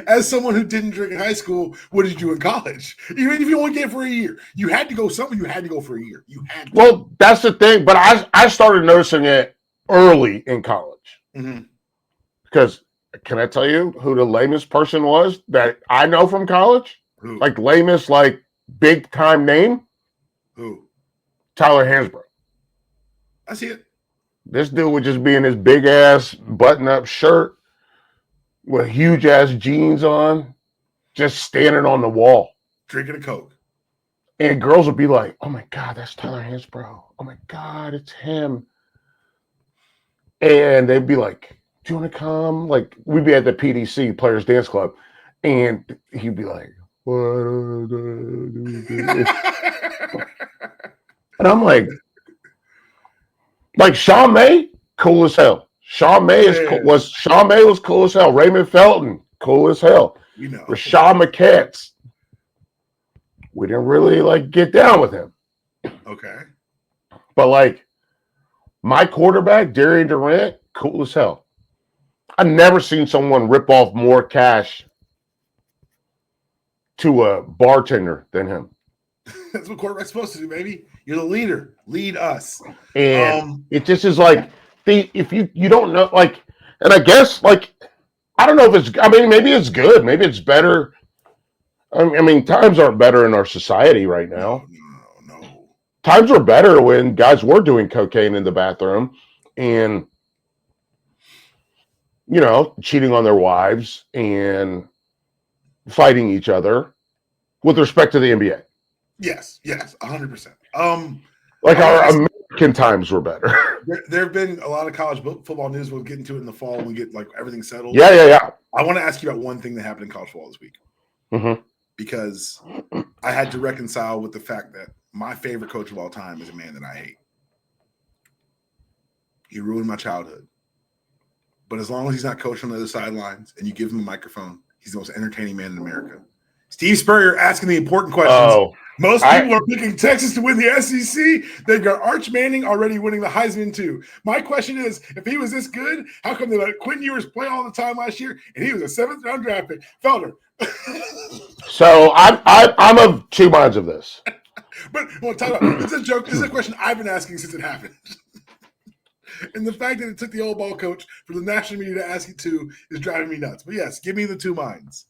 S1: As someone who didn't drink in high school, what did you do in college? Even if you only get it for a year, you had to go somewhere. You had to go for a year. You had to.
S2: Well, that's the thing. But I started noticing it early in college. Mm-hmm. Because can I tell you who the lamest person was that I know from college?
S1: Who?
S2: Like lamest, like big time name?
S1: Who?
S2: Tyler Hansbrough.
S1: I see it.
S2: This dude would just be in his big ass button up shirt with huge ass jeans on, just standing on the wall.
S1: Drinking a Coke.
S2: And girls would be like, oh my God, that's Tyler Hansbrough. Oh my God, it's him. And they'd be like, do you want to come? Like, we'd be at the PDC, Players Dance Club. And he'd be like, what? And I'm like Sean May, cool as hell. Sean May was cool as hell. Raymond Felton, cool as hell.
S1: You know,
S2: Rashad McCants, we didn't really like get down with him.
S1: Okay.
S2: But like my quarterback, Darian Durant, cool as hell. I've never seen someone rip off more cash to a bartender than him.
S1: That's what quarterback's supposed to do, baby. You're the leader. Lead us.
S2: And it just is like if you don't know, like, and I guess like I don't know if it's, I mean, maybe it's good, maybe it's better. I mean, times aren't better in our society right now.
S1: No.
S2: Times were better when guys were doing cocaine in the bathroom and, you know, cheating on their wives and fighting each other with respect to the NBA.
S1: Yes, 100%.
S2: Like our American times were better.
S1: There have been a lot of college football news. We'll get into it in the fall when we get like everything settled.
S2: Yeah.
S1: I want to ask you about one thing that happened in college football this week.
S2: Mm-hmm.
S1: Because I had to reconcile with the fact that my favorite coach of all time is a man that I hate. He ruined my childhood. But as long as he's not coaching on the other sidelines and you give him a microphone, he's the most entertaining man in America. Steve Spurrier asking the important questions. Most people are picking Texas to win the SEC. They've got Arch Manning already winning the Heisman too. My question is, if he was this good, how come they let Quentin Ewers play all the time last year and he was a 7th-round draft pick? Felder.
S2: So I'm of two minds of this.
S1: But well, talk about this is a joke. This is a question I've been asking since it happened. And the fact that it took the old ball coach for the national media to ask it to is driving me nuts. But yes, give me the two minds.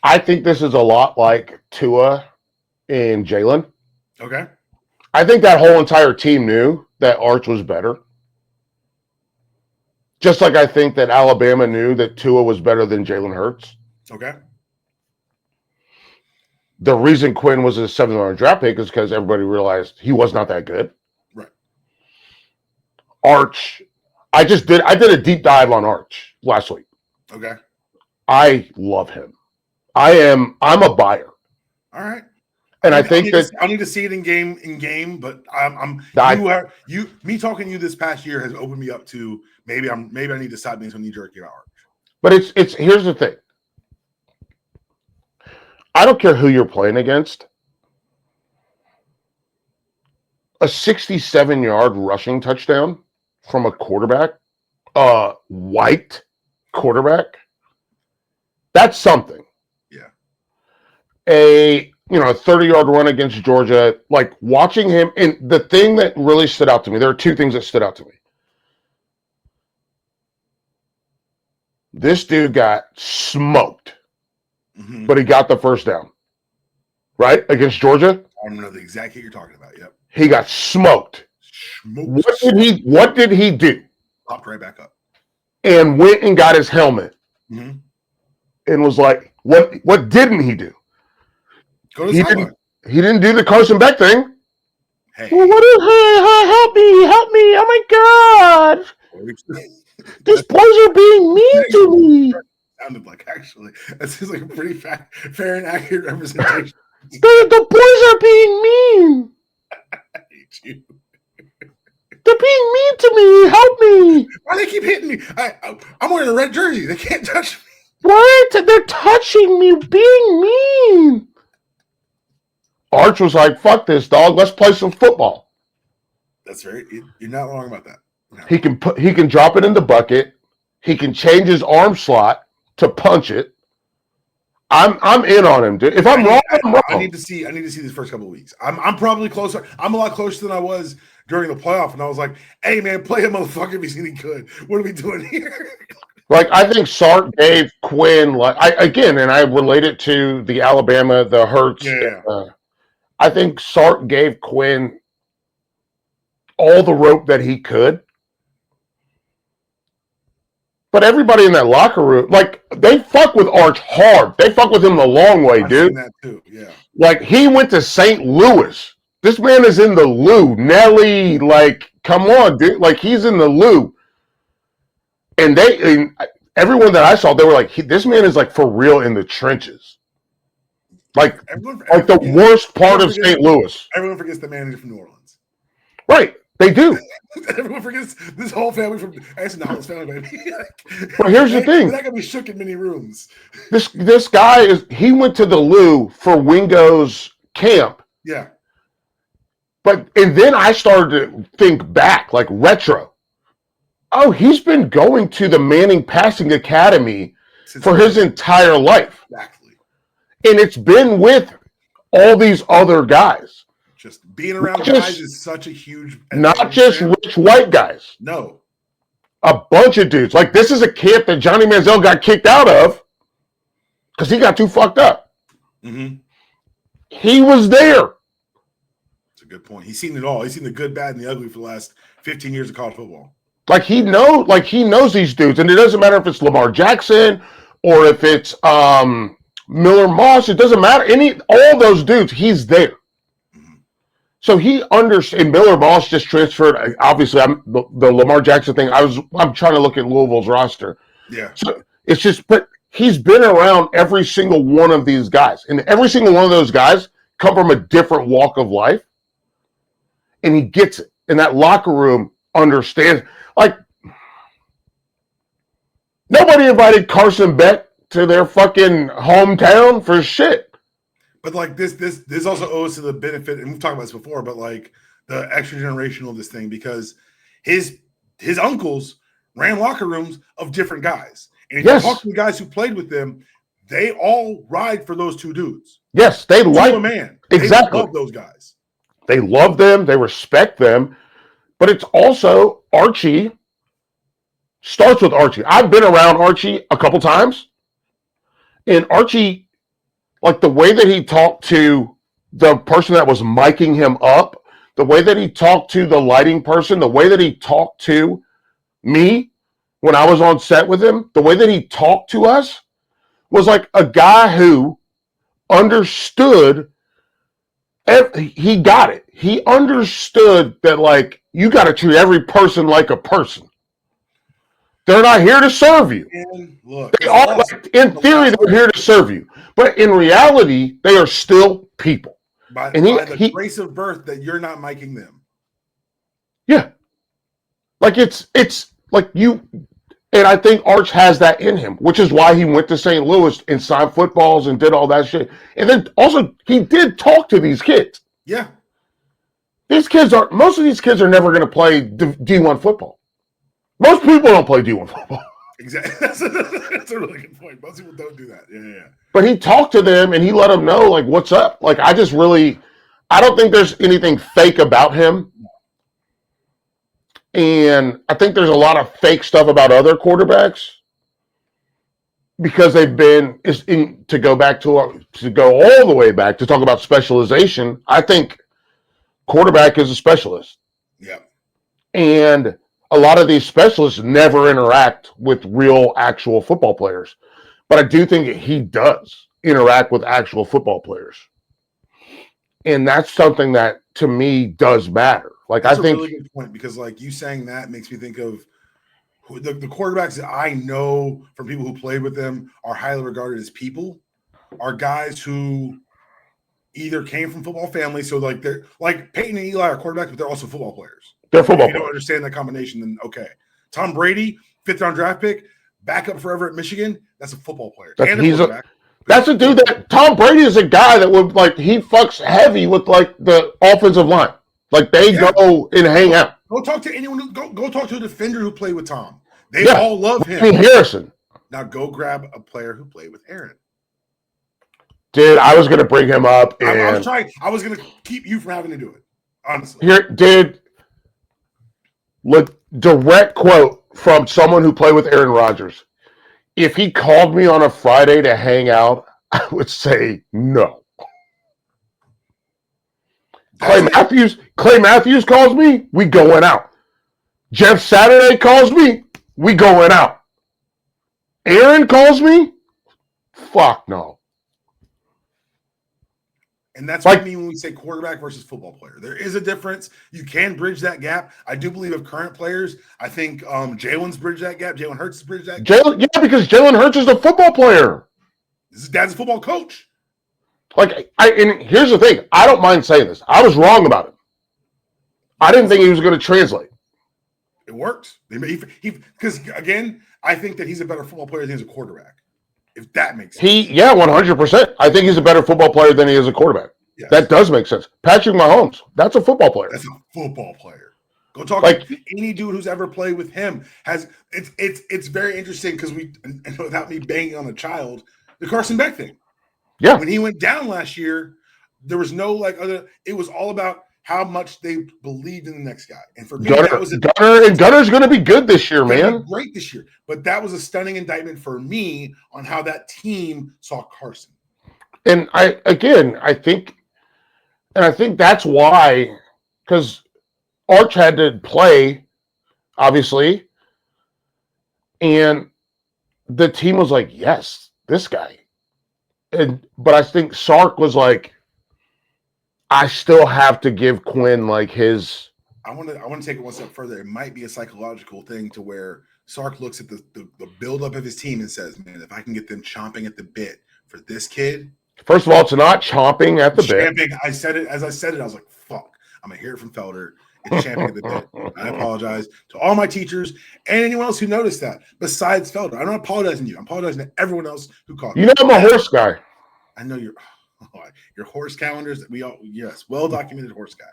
S2: I think this is a lot like Tua and Jalen.
S1: Okay.
S2: I think that whole entire team knew that Arch was better. Just like I think that Alabama knew that Tua was better than Jalen Hurts.
S1: Okay.
S2: The reason Quinn was a 7th-round draft pick is because everybody realized he was not that good.
S1: Right.
S2: Arch, I did a deep dive on Arch last week.
S1: Okay.
S2: I love him. I'm a buyer.
S1: All right.
S2: And I
S1: need to see it in game, but me talking to you this past year has opened me up to maybe I need to stop being so knee-jerky about Arch.
S2: But it's here's the thing. I don't care who you're playing against. A 67-yard rushing touchdown from a quarterback, white quarterback, that's something.
S1: Yeah.
S2: A 30-yard run against Georgia, like watching him, and the thing that really stood out to me, there are two things that stood out to me. This dude got smoked, but he got the first down, right? Against Georgia.
S1: I don't know the exact hit you're talking about. Yep.
S2: He got smoked. What did he do?
S1: Popped right back up.
S2: And went and got his helmet.
S1: Mm-hmm.
S2: And was like, what didn't he do?
S1: Go to the sideline.
S2: He didn't do the Carson Beck thing.
S1: Hey.
S2: Well, help me. Oh my God. These boys are being mean to me.
S1: Sounded like, actually. That seems like a pretty fair and accurate representation.
S2: The boys are being mean.
S1: I hate you.
S2: They're being mean to me. Help me.
S1: Why do they keep hitting me? I'm wearing a red jersey. They can't touch me.
S2: What? They're touching me, being mean. Arch was like, fuck this, dog. Let's play some football.
S1: That's right. You're not wrong about that. No.
S2: He can drop it in the bucket. He can change his arm slot to punch it. I'm in on him, dude. If I'm wrong, I'm wrong.
S1: I need to see these first couple of weeks. I'm probably closer. I'm a lot closer than I was during the playoff, and I was like, hey man, play a motherfucker if he's any good. What are we doing here?
S2: Like, I think Sark gave Quinn, and I relate it to the Alabama, the Hurts.
S1: Yeah.
S2: I think Sark gave Quinn all the rope that he could. But everybody in that locker room, like, they fuck with Arch hard. They fuck with him the long way, dude.
S1: I've seen that too, yeah.
S2: Like, he went to St. Louis. This man is in the Lou. Nelly, like, come on, dude. Like, he's in the Lou. And everyone that I saw, they were like, this man is like for real in the trenches. Like the worst part of St. Louis.
S1: Everyone forgets the manager from New Orleans.
S2: Right. They do.
S1: Everyone forgets this whole family from actually not this family, baby.
S2: But here's the thing.
S1: They're not gonna be shook in many rooms.
S2: This guy he went to the Lou for Wingo's camp.
S1: Yeah.
S2: And then I started to think back, like retro. Oh, he's been going to the Manning Passing Academy for his entire life.
S1: Exactly.
S2: And it's been with all these other guys.
S1: Just being around guys is such a huge...
S2: Not just rich white guys.
S1: No.
S2: A bunch of dudes. Like, this is a camp that Johnny Manziel got kicked out of because he got too fucked up.
S1: Mm-hmm.
S2: He was there.
S1: That's a good point. He's seen it all. He's seen the good, bad, and the ugly for the last 15 years of college football. Like,
S2: he knows these dudes. And it doesn't matter if it's Lamar Jackson or if it's Miller Moss. It doesn't matter. All those dudes, he's there. So he understands. Miller Moss just transferred. Obviously, the Lamar Jackson thing. I'm trying to look at Louisville's roster.
S1: Yeah.
S2: So it's just, but he's been around every single one of these guys, and every single one of those guys come from a different walk of life, and he gets it. And that locker room understands. Like, nobody invited Carson Beck to their fucking hometown for shit.
S1: But like this also owes to the benefit, and we've talked about this before, but like the extra generational of this thing, because his uncles ran locker rooms of different guys. And if you talk to the guys who played with them, they all ride for those two dudes.
S2: Yes, they like
S1: a man.
S2: Exactly.
S1: They love those guys.
S2: They love them, they respect them. But it's also Archie starts with Archie. I've been around Archie a couple times, and Archie, like the way that he talked to the person that was miking him up, the way that he talked to the lighting person, the way that he talked to me when I was on set with him, the way that he talked to us was like a guy who understood. He got it. He understood that, like, you got to treat every person like a person. They're not here to serve you.
S1: And look,
S2: in theory, they're here to serve you. But in reality, they are still people.
S1: By the grace of birth that you're not miking them.
S2: Yeah. Like, it's like you, and I think Arch has that in him, which is why he went to St. Louis and signed footballs and did all that shit. And then also, he did talk to these kids.
S1: Yeah.
S2: Most of these kids are never going to play D1 football. Most people don't play D1 football.
S1: Exactly. That's a really good point. Most people don't do that. Yeah.
S2: But he talked to them and he let them know, like, what's up. Like, I don't think there's anything fake about him. And I think there's a lot of fake stuff about other quarterbacks because they've been, to go all the way back to talk about specialization. I think quarterback is a specialist.
S1: Yeah.
S2: And a lot of these specialists never interact with real, actual football players. But I do think he does interact with actual football players. And that's something that, to me, does matter. Like,
S1: that's
S2: I think
S1: a really good point, because, like, you saying that makes me think of the quarterbacks that I know from people who played with them are highly regarded as people, are guys who either came from football families, so like they're like Peyton and Eli are quarterbacks, but they're also football players.
S2: They're football
S1: players. If you don't understand that combination, then okay. Tom Brady, 5th round draft pick, backup forever at Michigan. That's a football player.
S2: That's a dude that Tom Brady is a guy that would, like, he fucks heavy with, like, the offensive line. Like, they go and hang out.
S1: Go talk to anyone. Go talk to a defender who played with Tom. They all love him.
S2: Harrison.
S1: Now go grab a player who played with Aaron.
S2: Dude, I was going to bring him up. And
S1: I was going to keep you from having to do it. Honestly.
S2: Here, dude, look, direct quote from someone who played with Aaron Rodgers. If he called me on a Friday to hang out, I would say no. Clay Matthews calls me, we going out. Jeff Saturday calls me, we going out. Aaron calls me, fuck no.
S1: And that's what I mean when we say quarterback versus football player. There is a difference. You can bridge that gap. I do believe of current players. I think Jalen's bridged that gap. Jalen Hurts has bridged that gap.
S2: Because Jalen Hurts is a football player.
S1: His dad's a football coach.
S2: And here's the thing. I don't mind saying this. I was wrong about it. I didn't think he was going to translate.
S1: It worked. Because, again, I think that he's a better football player than he's a quarterback. If that makes sense.
S2: 100%. I think he's a better football player than he is a quarterback. Yes. That does make sense. Patrick Mahomes, that's a football player.
S1: That's a football player. Go talk to any dude who's ever played with him. It's very interesting because and without me banging on a child, the Carson Beck thing.
S2: Yeah.
S1: When he went down last year, there was no it was all about how much they believed in the next guy. And for me,
S2: Gunner's going to be good this year, man.
S1: Great this year. But that was a stunning indictment for me on how that team saw Carson.
S2: And I think that's why, because Arch had to play, obviously, and the team was like, yes, this guy. But I think Sark was like, I still have to give Quinn his.
S1: I want to take it one step further. It might be a psychological thing to where Sark looks at the buildup of his team and says, "Man, if I can get them chomping at the bit for this kid."
S2: First of all, it's not chomping at the bit.
S1: I said it I was like, "Fuck!" I'm gonna hear it from Felder. It's champing at the bit. I apologize to all my teachers and anyone else who noticed that. Besides Felder, I'm not apologizing to you. I'm apologizing to everyone else who called.
S2: You know, I'm a horse guy.
S1: I know your horse calendars that well documented horse guy.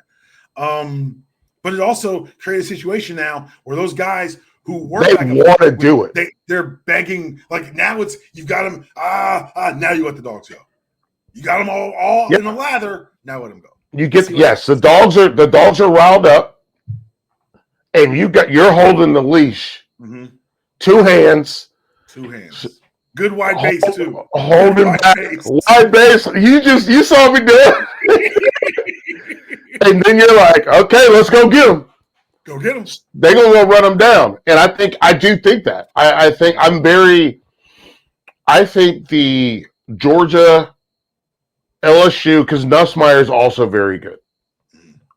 S1: But it also created a situation now where those guys who work
S2: want to do it.
S1: They're begging now you've got them now you let the dogs go. You got them all in a lather. Now let them go.
S2: The dogs are riled up, and you're holding the leash.
S1: Mm-hmm.
S2: Two hands.
S1: Good wide base too.
S2: Holding back. Wide base. You saw me do it. And then you're like, okay, let's go get them.
S1: Go get them.
S2: They're going to go run them down. And I do think that. I think the Georgia LSU, because Nussmeier is also very good.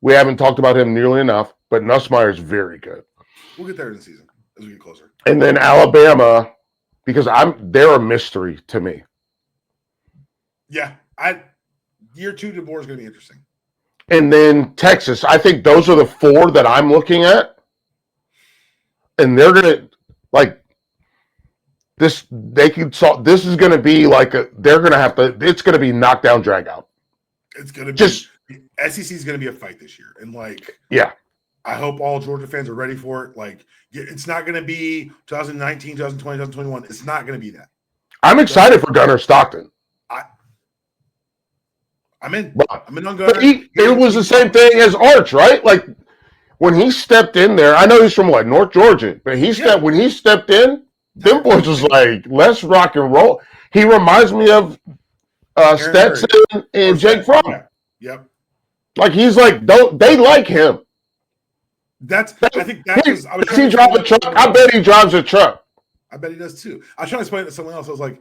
S2: We haven't talked about him nearly enough, but Nussmeier is very good.
S1: We'll get there in the season as we get closer.
S2: And then Alabama, because they're a mystery to me.
S1: Yeah. Year 2 DeBoer is going to be interesting.
S2: And then Texas. I think those are the 4 that I'm looking at. And they're going to this. This is going to be it's going to be knockdown, drag out.
S1: It's going to be SEC is going to be a fight this year. And I hope all Georgia fans are ready for it. It's not going to be 2019, 2020, 2021. It's not going to be that.
S2: I'm excited for Gunner Stockton.
S1: I'm in on Gunner.
S2: It was the same thing as Arch, right? When he stepped in there, I know he's from North Georgia, but when he stepped in, them boys was like, let's rock and roll. He reminds me of Stetson and Jake Fromm.
S1: Yep.
S2: He's they like him.
S1: I think that was.
S2: Does he drive a truck? I bet he drives a truck.
S1: I bet he does too. I was trying to explain it to someone else. I was like,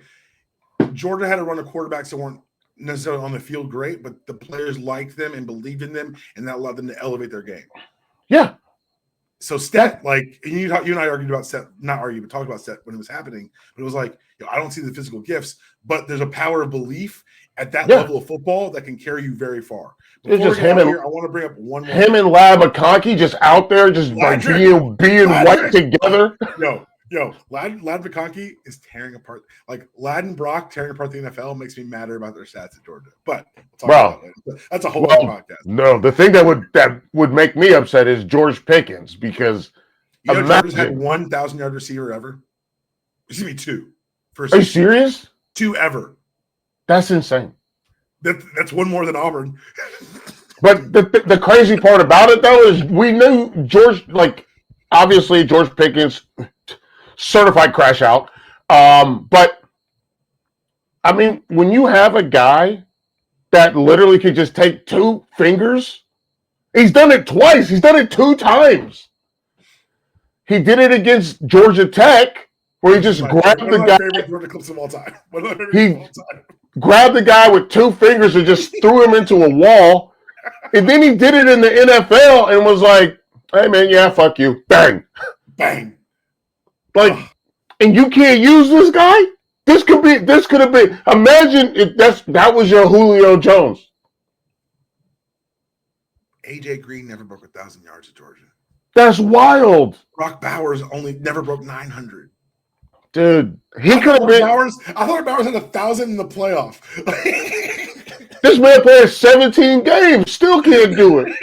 S1: Georgia had to run a quarterbacks that weren't necessarily on the field great, but the players liked them and believed in them, and that allowed them to elevate their game.
S2: Yeah.
S1: So Stet, you and I argued about Stet, not argued, but talked about Stet when it was happening. But it was I don't see the physical gifts, but there's a power of belief at that level of football that can carry you very far. Before
S2: it's just him
S1: I want to bring up one more.
S2: Him and Lad McConkey just out there, just being white together.
S1: Yo, Lad McConkey is tearing apart. Lad and Brock tearing apart the NFL makes me madder about their stats at Georgia. But we'll talk about that later. That's a whole other podcast.
S2: No, the thing that would make me upset is George Pickens, because
S1: Georgia's had 1,000-yard receiver ever. Excuse me, 2.
S2: Are you serious?
S1: 2 ever.
S2: That's insane.
S1: That's one more than Auburn.
S2: But the crazy part about it, though, is we knew George, obviously George Pickens, certified crash out. But, when you have a guy that literally could just take 2 fingers, he's done it twice. He's done it 2 times. He did it against Georgia Tech, where he just grabbed the guy.
S1: One of my favorite Georgia clips of all time.
S2: grabbed the guy with 2 fingers and just threw him into a wall. And then he did it in the NFL and was like, hey, man, yeah, fuck you. Bang.
S1: Bang.
S2: Like, and you can't use this guy? This could have been, imagine if that was your Julio Jones.
S1: AJ Green never broke 1,000 yards at Georgia.
S2: That's wild.
S1: Brock Bowers never broke 900.
S2: Dude, he could have been.
S1: I thought Bowers had 1,000 in the playoff.
S2: This man played 17 games, still can't do it.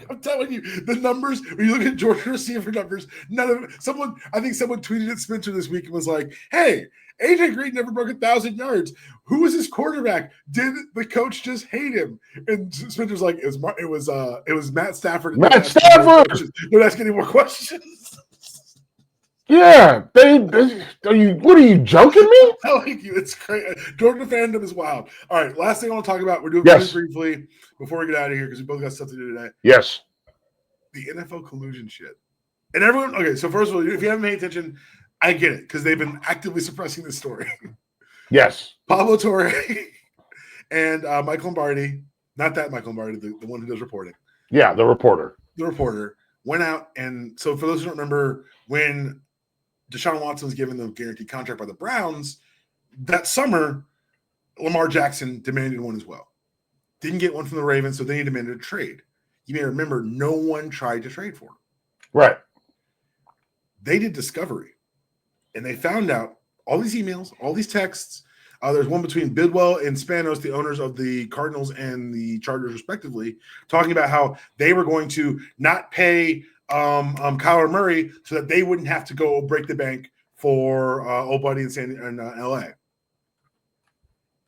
S1: I'm telling you, the numbers, when you look at Georgia receiver numbers, none of it. I think someone tweeted at Spencer this week and was like, hey, AJ Green never broke 1,000 yards. Who was his quarterback? Did the coach just hate him? And Spencer's like, it was Matt Stafford.
S2: Matt Stafford.
S1: Don't ask any more questions.
S2: Yeah, what are you joking me?
S1: I'm telling you, it's crazy. Georgia fandom is wild. All right, last thing I want to talk about. We're doing
S2: yes.
S1: very briefly before we get out of here because we both got stuff to do today.
S2: Yes.
S1: The NFL collusion shit. And everyone, okay, so first of all, if you haven't paid attention, I get it because they've been actively suppressing this story.
S2: Yes.
S1: Pablo Torre and Mike Lombardi, not that Mike Lombardi, the one who does reporting.
S2: Yeah, the reporter.
S1: The reporter went out, and so for those who don't remember, when Deshaun Watson was given the guaranteed contract by the Browns, that summer, Lamar Jackson demanded one as well. Didn't get one from the Ravens, so then he demanded a trade. You may remember no one tried to trade for him.
S2: Right.
S1: They did discovery, and they found out all these emails, all these texts. There's one between Bidwell and Spanos, the owners of the Cardinals and the Chargers, respectively, talking about how they were going to not pay Kyler Murray so that they wouldn't have to go break the bank for old buddy in LA.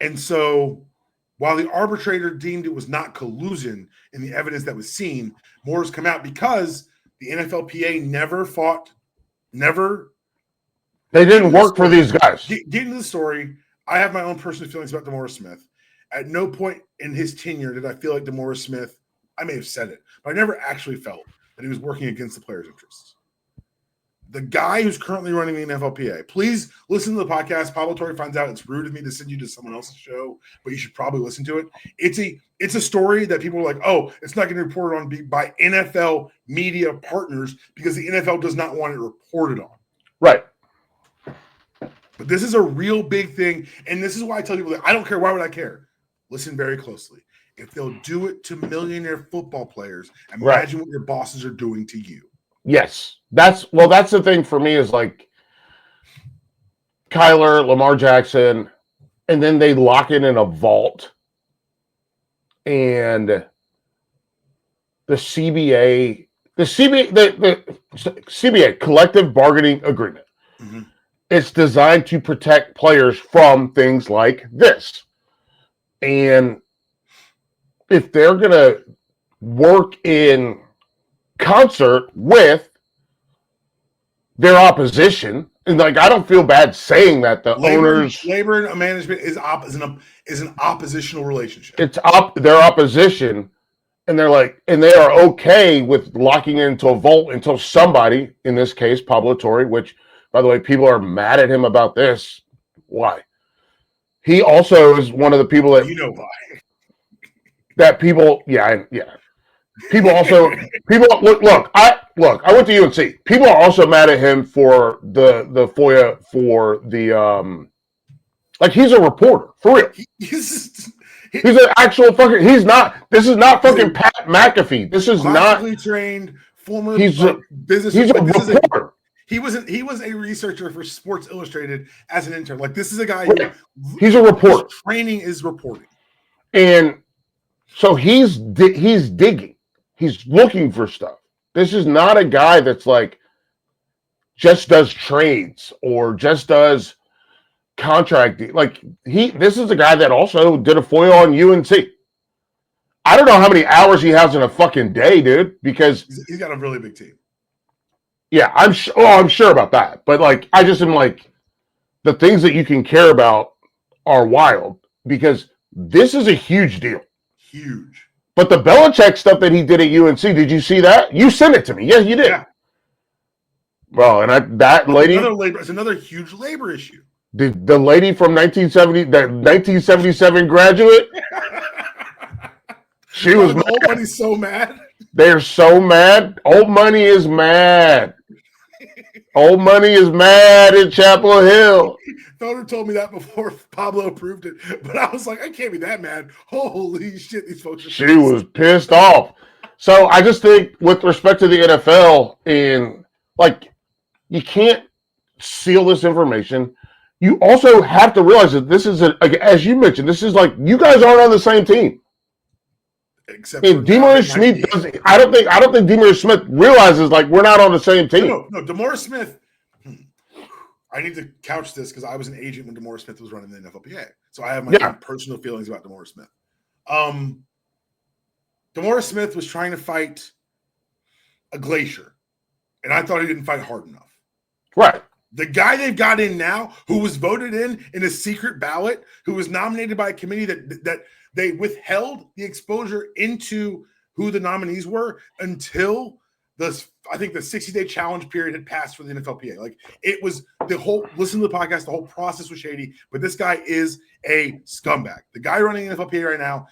S1: And so while the arbitrator deemed it was not collusion in the evidence that was seen, more has come out because the NFLPA
S2: They didn't work for these guys.
S1: Get into the story. I have my own personal feelings about DeMaurice Smith. At no point in his tenure did I feel like DeMaurice Smith, I may have said it, but I never actually felt that he was working against the players' interests. The guy who's currently running the NFLPA, please listen to the podcast. Pablo Torre finds out it's rude of me to send you to someone else's show, but you should probably listen to it. It's a story that people are like, oh, it's not going to be reported on by NFL media partners because the NFL does not want it reported on.
S2: Right.
S1: But this is a real big thing, and this is why I tell people that I don't care. Why would I care? Listen very closely. If they'll do it to millionaire football players, imagine what your bosses are doing to you.
S2: Yes. That's the thing for me is like Kyler, Lamar Jackson, and then they lock it in a vault. And the CBA, the CBA, collective bargaining agreement. Mm-hmm. It's designed to protect players from things like this. And if they're going to work in concert with their opposition, and like I don't feel bad saying that the owners,
S1: labor and management is an oppositional relationship.
S2: It's their opposition, and they're like, and they are okay with locking into a vault until somebody, in this case Pablo Torre, which by the way people are mad at him about this. Why? He also is one of the people that
S1: why.
S2: That people, people look. I went to UNC. People are also mad at him for the FOIA for the like he's a reporter for real. He's an actual fucking. He's not. This is not fucking Pat McAfee. This is not
S1: trained former.
S2: He's
S1: business.
S2: He's a reporter.
S1: He was a researcher for Sports Illustrated as an intern. Like this is a guy.
S2: He's a reporter.
S1: His training is reporting,
S2: and so he's digging. He's looking for stuff. This is not a guy that's like just does trades or just does contract. Like this is a guy that also did a FOIA on UNC. I don't know how many hours he has in a fucking day, dude, because
S1: he's got a really big team.
S2: Yeah, I'm sure about that. But like, I just am like, the things that you can care about are wild because this is a huge deal.
S1: Huge.
S2: But the Belichick stuff that he did at UNC, did you see that? You sent it to me. Yeah, you did. Yeah. Well, and that lady.
S1: It's another huge labor issue.
S2: The lady from 1970, the 1977 graduate, she was
S1: the old money's so mad.
S2: They're so mad. Old money is mad. Old money is mad in Chapel Hill.
S1: Felder told me that before Pablo approved it, but I was like, I can't be that mad. Holy shit, these folks are pissed.
S2: She was pissed off. So I just think with respect to the NFL, and like, you can't seal this information. You also have to realize that this is, as you mentioned, this is like, you guys aren't on the same team.
S1: Except
S2: and DeMaurice Smith doesn't. I don't think DeMaurice Smith realizes like we're not on the same team.
S1: No, DeMaurice Smith. I need to couch this because I was an agent when DeMaurice Smith was running the NFLPA, so I have my own personal feelings about DeMaurice Smith. DeMaurice Smith was trying to fight a glacier, and I thought he didn't fight hard enough.
S2: Right.
S1: The guy they've got in now, who was voted in a secret ballot, who was nominated by a committee that they withheld the exposure into who the nominees were until I think the 60-day challenge period had passed for the NFLPA. Like, it was listen to the podcast, the whole process was shady, but this guy is a scumbag. The guy running the NFLPA right now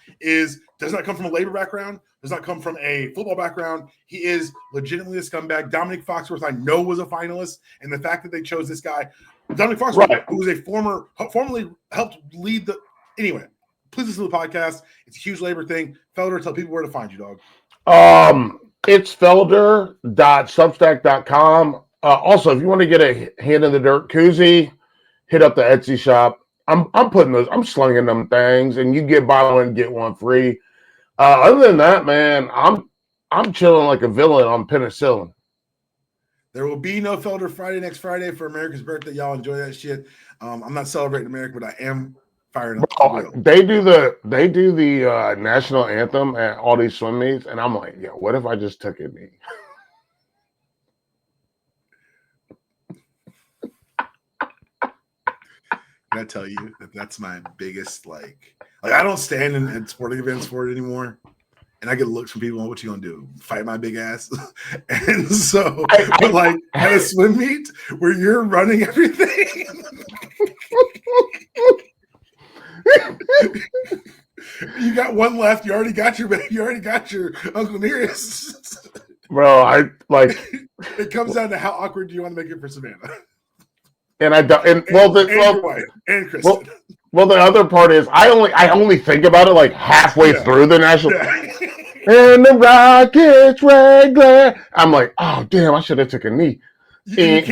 S1: does not come from a labor background, does not come from a football background. He is legitimately a scumbag. Dominic Foxworth, I know, was a finalist, and the fact that they chose this guy, Dominic Foxworth, who was a formerly helped lead the anyway. Please listen to the podcast. It's a huge labor thing. Felder, tell people where to find you, dog.
S2: It's felder.substack.com. Also, if you want to get a hand in the dirt koozie, hit up the Etsy shop. I'm slinging them things, and you get buy one, get one free. Other than that, man, I'm chilling like a villain on penicillin.
S1: There will be no Felder Friday next Friday for America's birthday. Y'all enjoy that shit. I'm not celebrating America, but I am firing up.
S2: They do the national anthem at all these swim meets, and I'm like, yeah, what if I just took a knee?
S1: Can I tell you that's my biggest like I don't stand in sporting events for it anymore, and I get looks from people. What you gonna do? Fight my big ass? And so, but like at a swim meet where you're running everything. You got one left. You already got your Uncle Nearest.
S2: Bro,
S1: it comes down to how awkward do you want to make it for Savannah.
S2: And I don't. And
S1: Kristen.
S2: Well, the other part is I only think about it like halfway through the national. And the Rockets regular. I'm like, oh damn, I should have took a kney. It's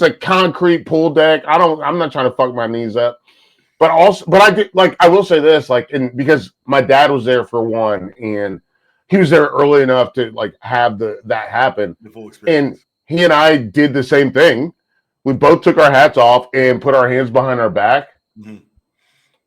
S2: a concrete pool deck. I'm not trying to fuck my knees up. But I will say this, because my dad was there for one, and he was there early enough to have that happen.
S1: The full experience.
S2: And he and I did the same thing. We both took our hats off and put our hands behind our back. Mm-hmm.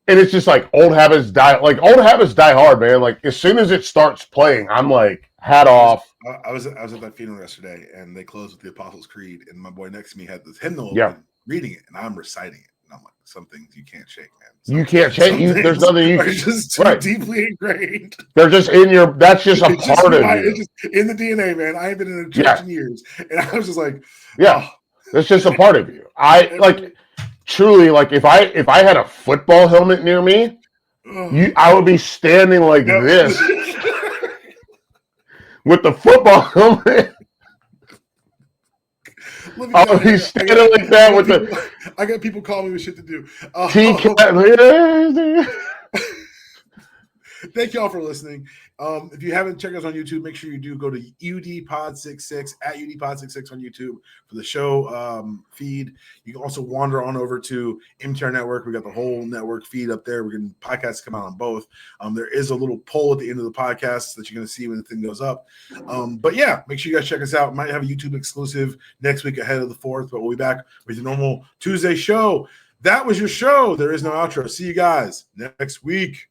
S2: And it's just old habits die. Old habits die hard, man. As soon as it starts playing, I'm hat off.
S1: I was at that funeral yesterday, and they closed with the Apostles' Creed, and my boy next to me had this hymnal open, reading it, and I'm reciting it. And I'm like, some things you can't shake, man.
S2: You can't shake. There's nothing you can.
S1: It's just too deeply ingrained.
S2: They're just in your. That's just a part of you.
S1: It's just in the DNA, man. I ain't been in a church in years, and I was just like,
S2: that's just a part of you. Truly, if I had a football helmet near me, I would be standing like this with the football helmet. I would be standing like that with the.
S1: I got people calling me with shit to do. Thank y'all for listening. If you haven't checked us on YouTube, make sure you do go to UDPod66 at UDPod66 on YouTube for the show feed. You can also wander on over to MTR Network. We got the whole network feed up there. We're getting podcasts come out on both. There is a little poll at the end of the podcast that you're going to see when the thing goes up. But yeah, make sure you guys check us out. Might have a YouTube exclusive next week ahead of the 4th, but we'll be back with the normal Tuesday show. That was your show. There is no outro. See you guys next week.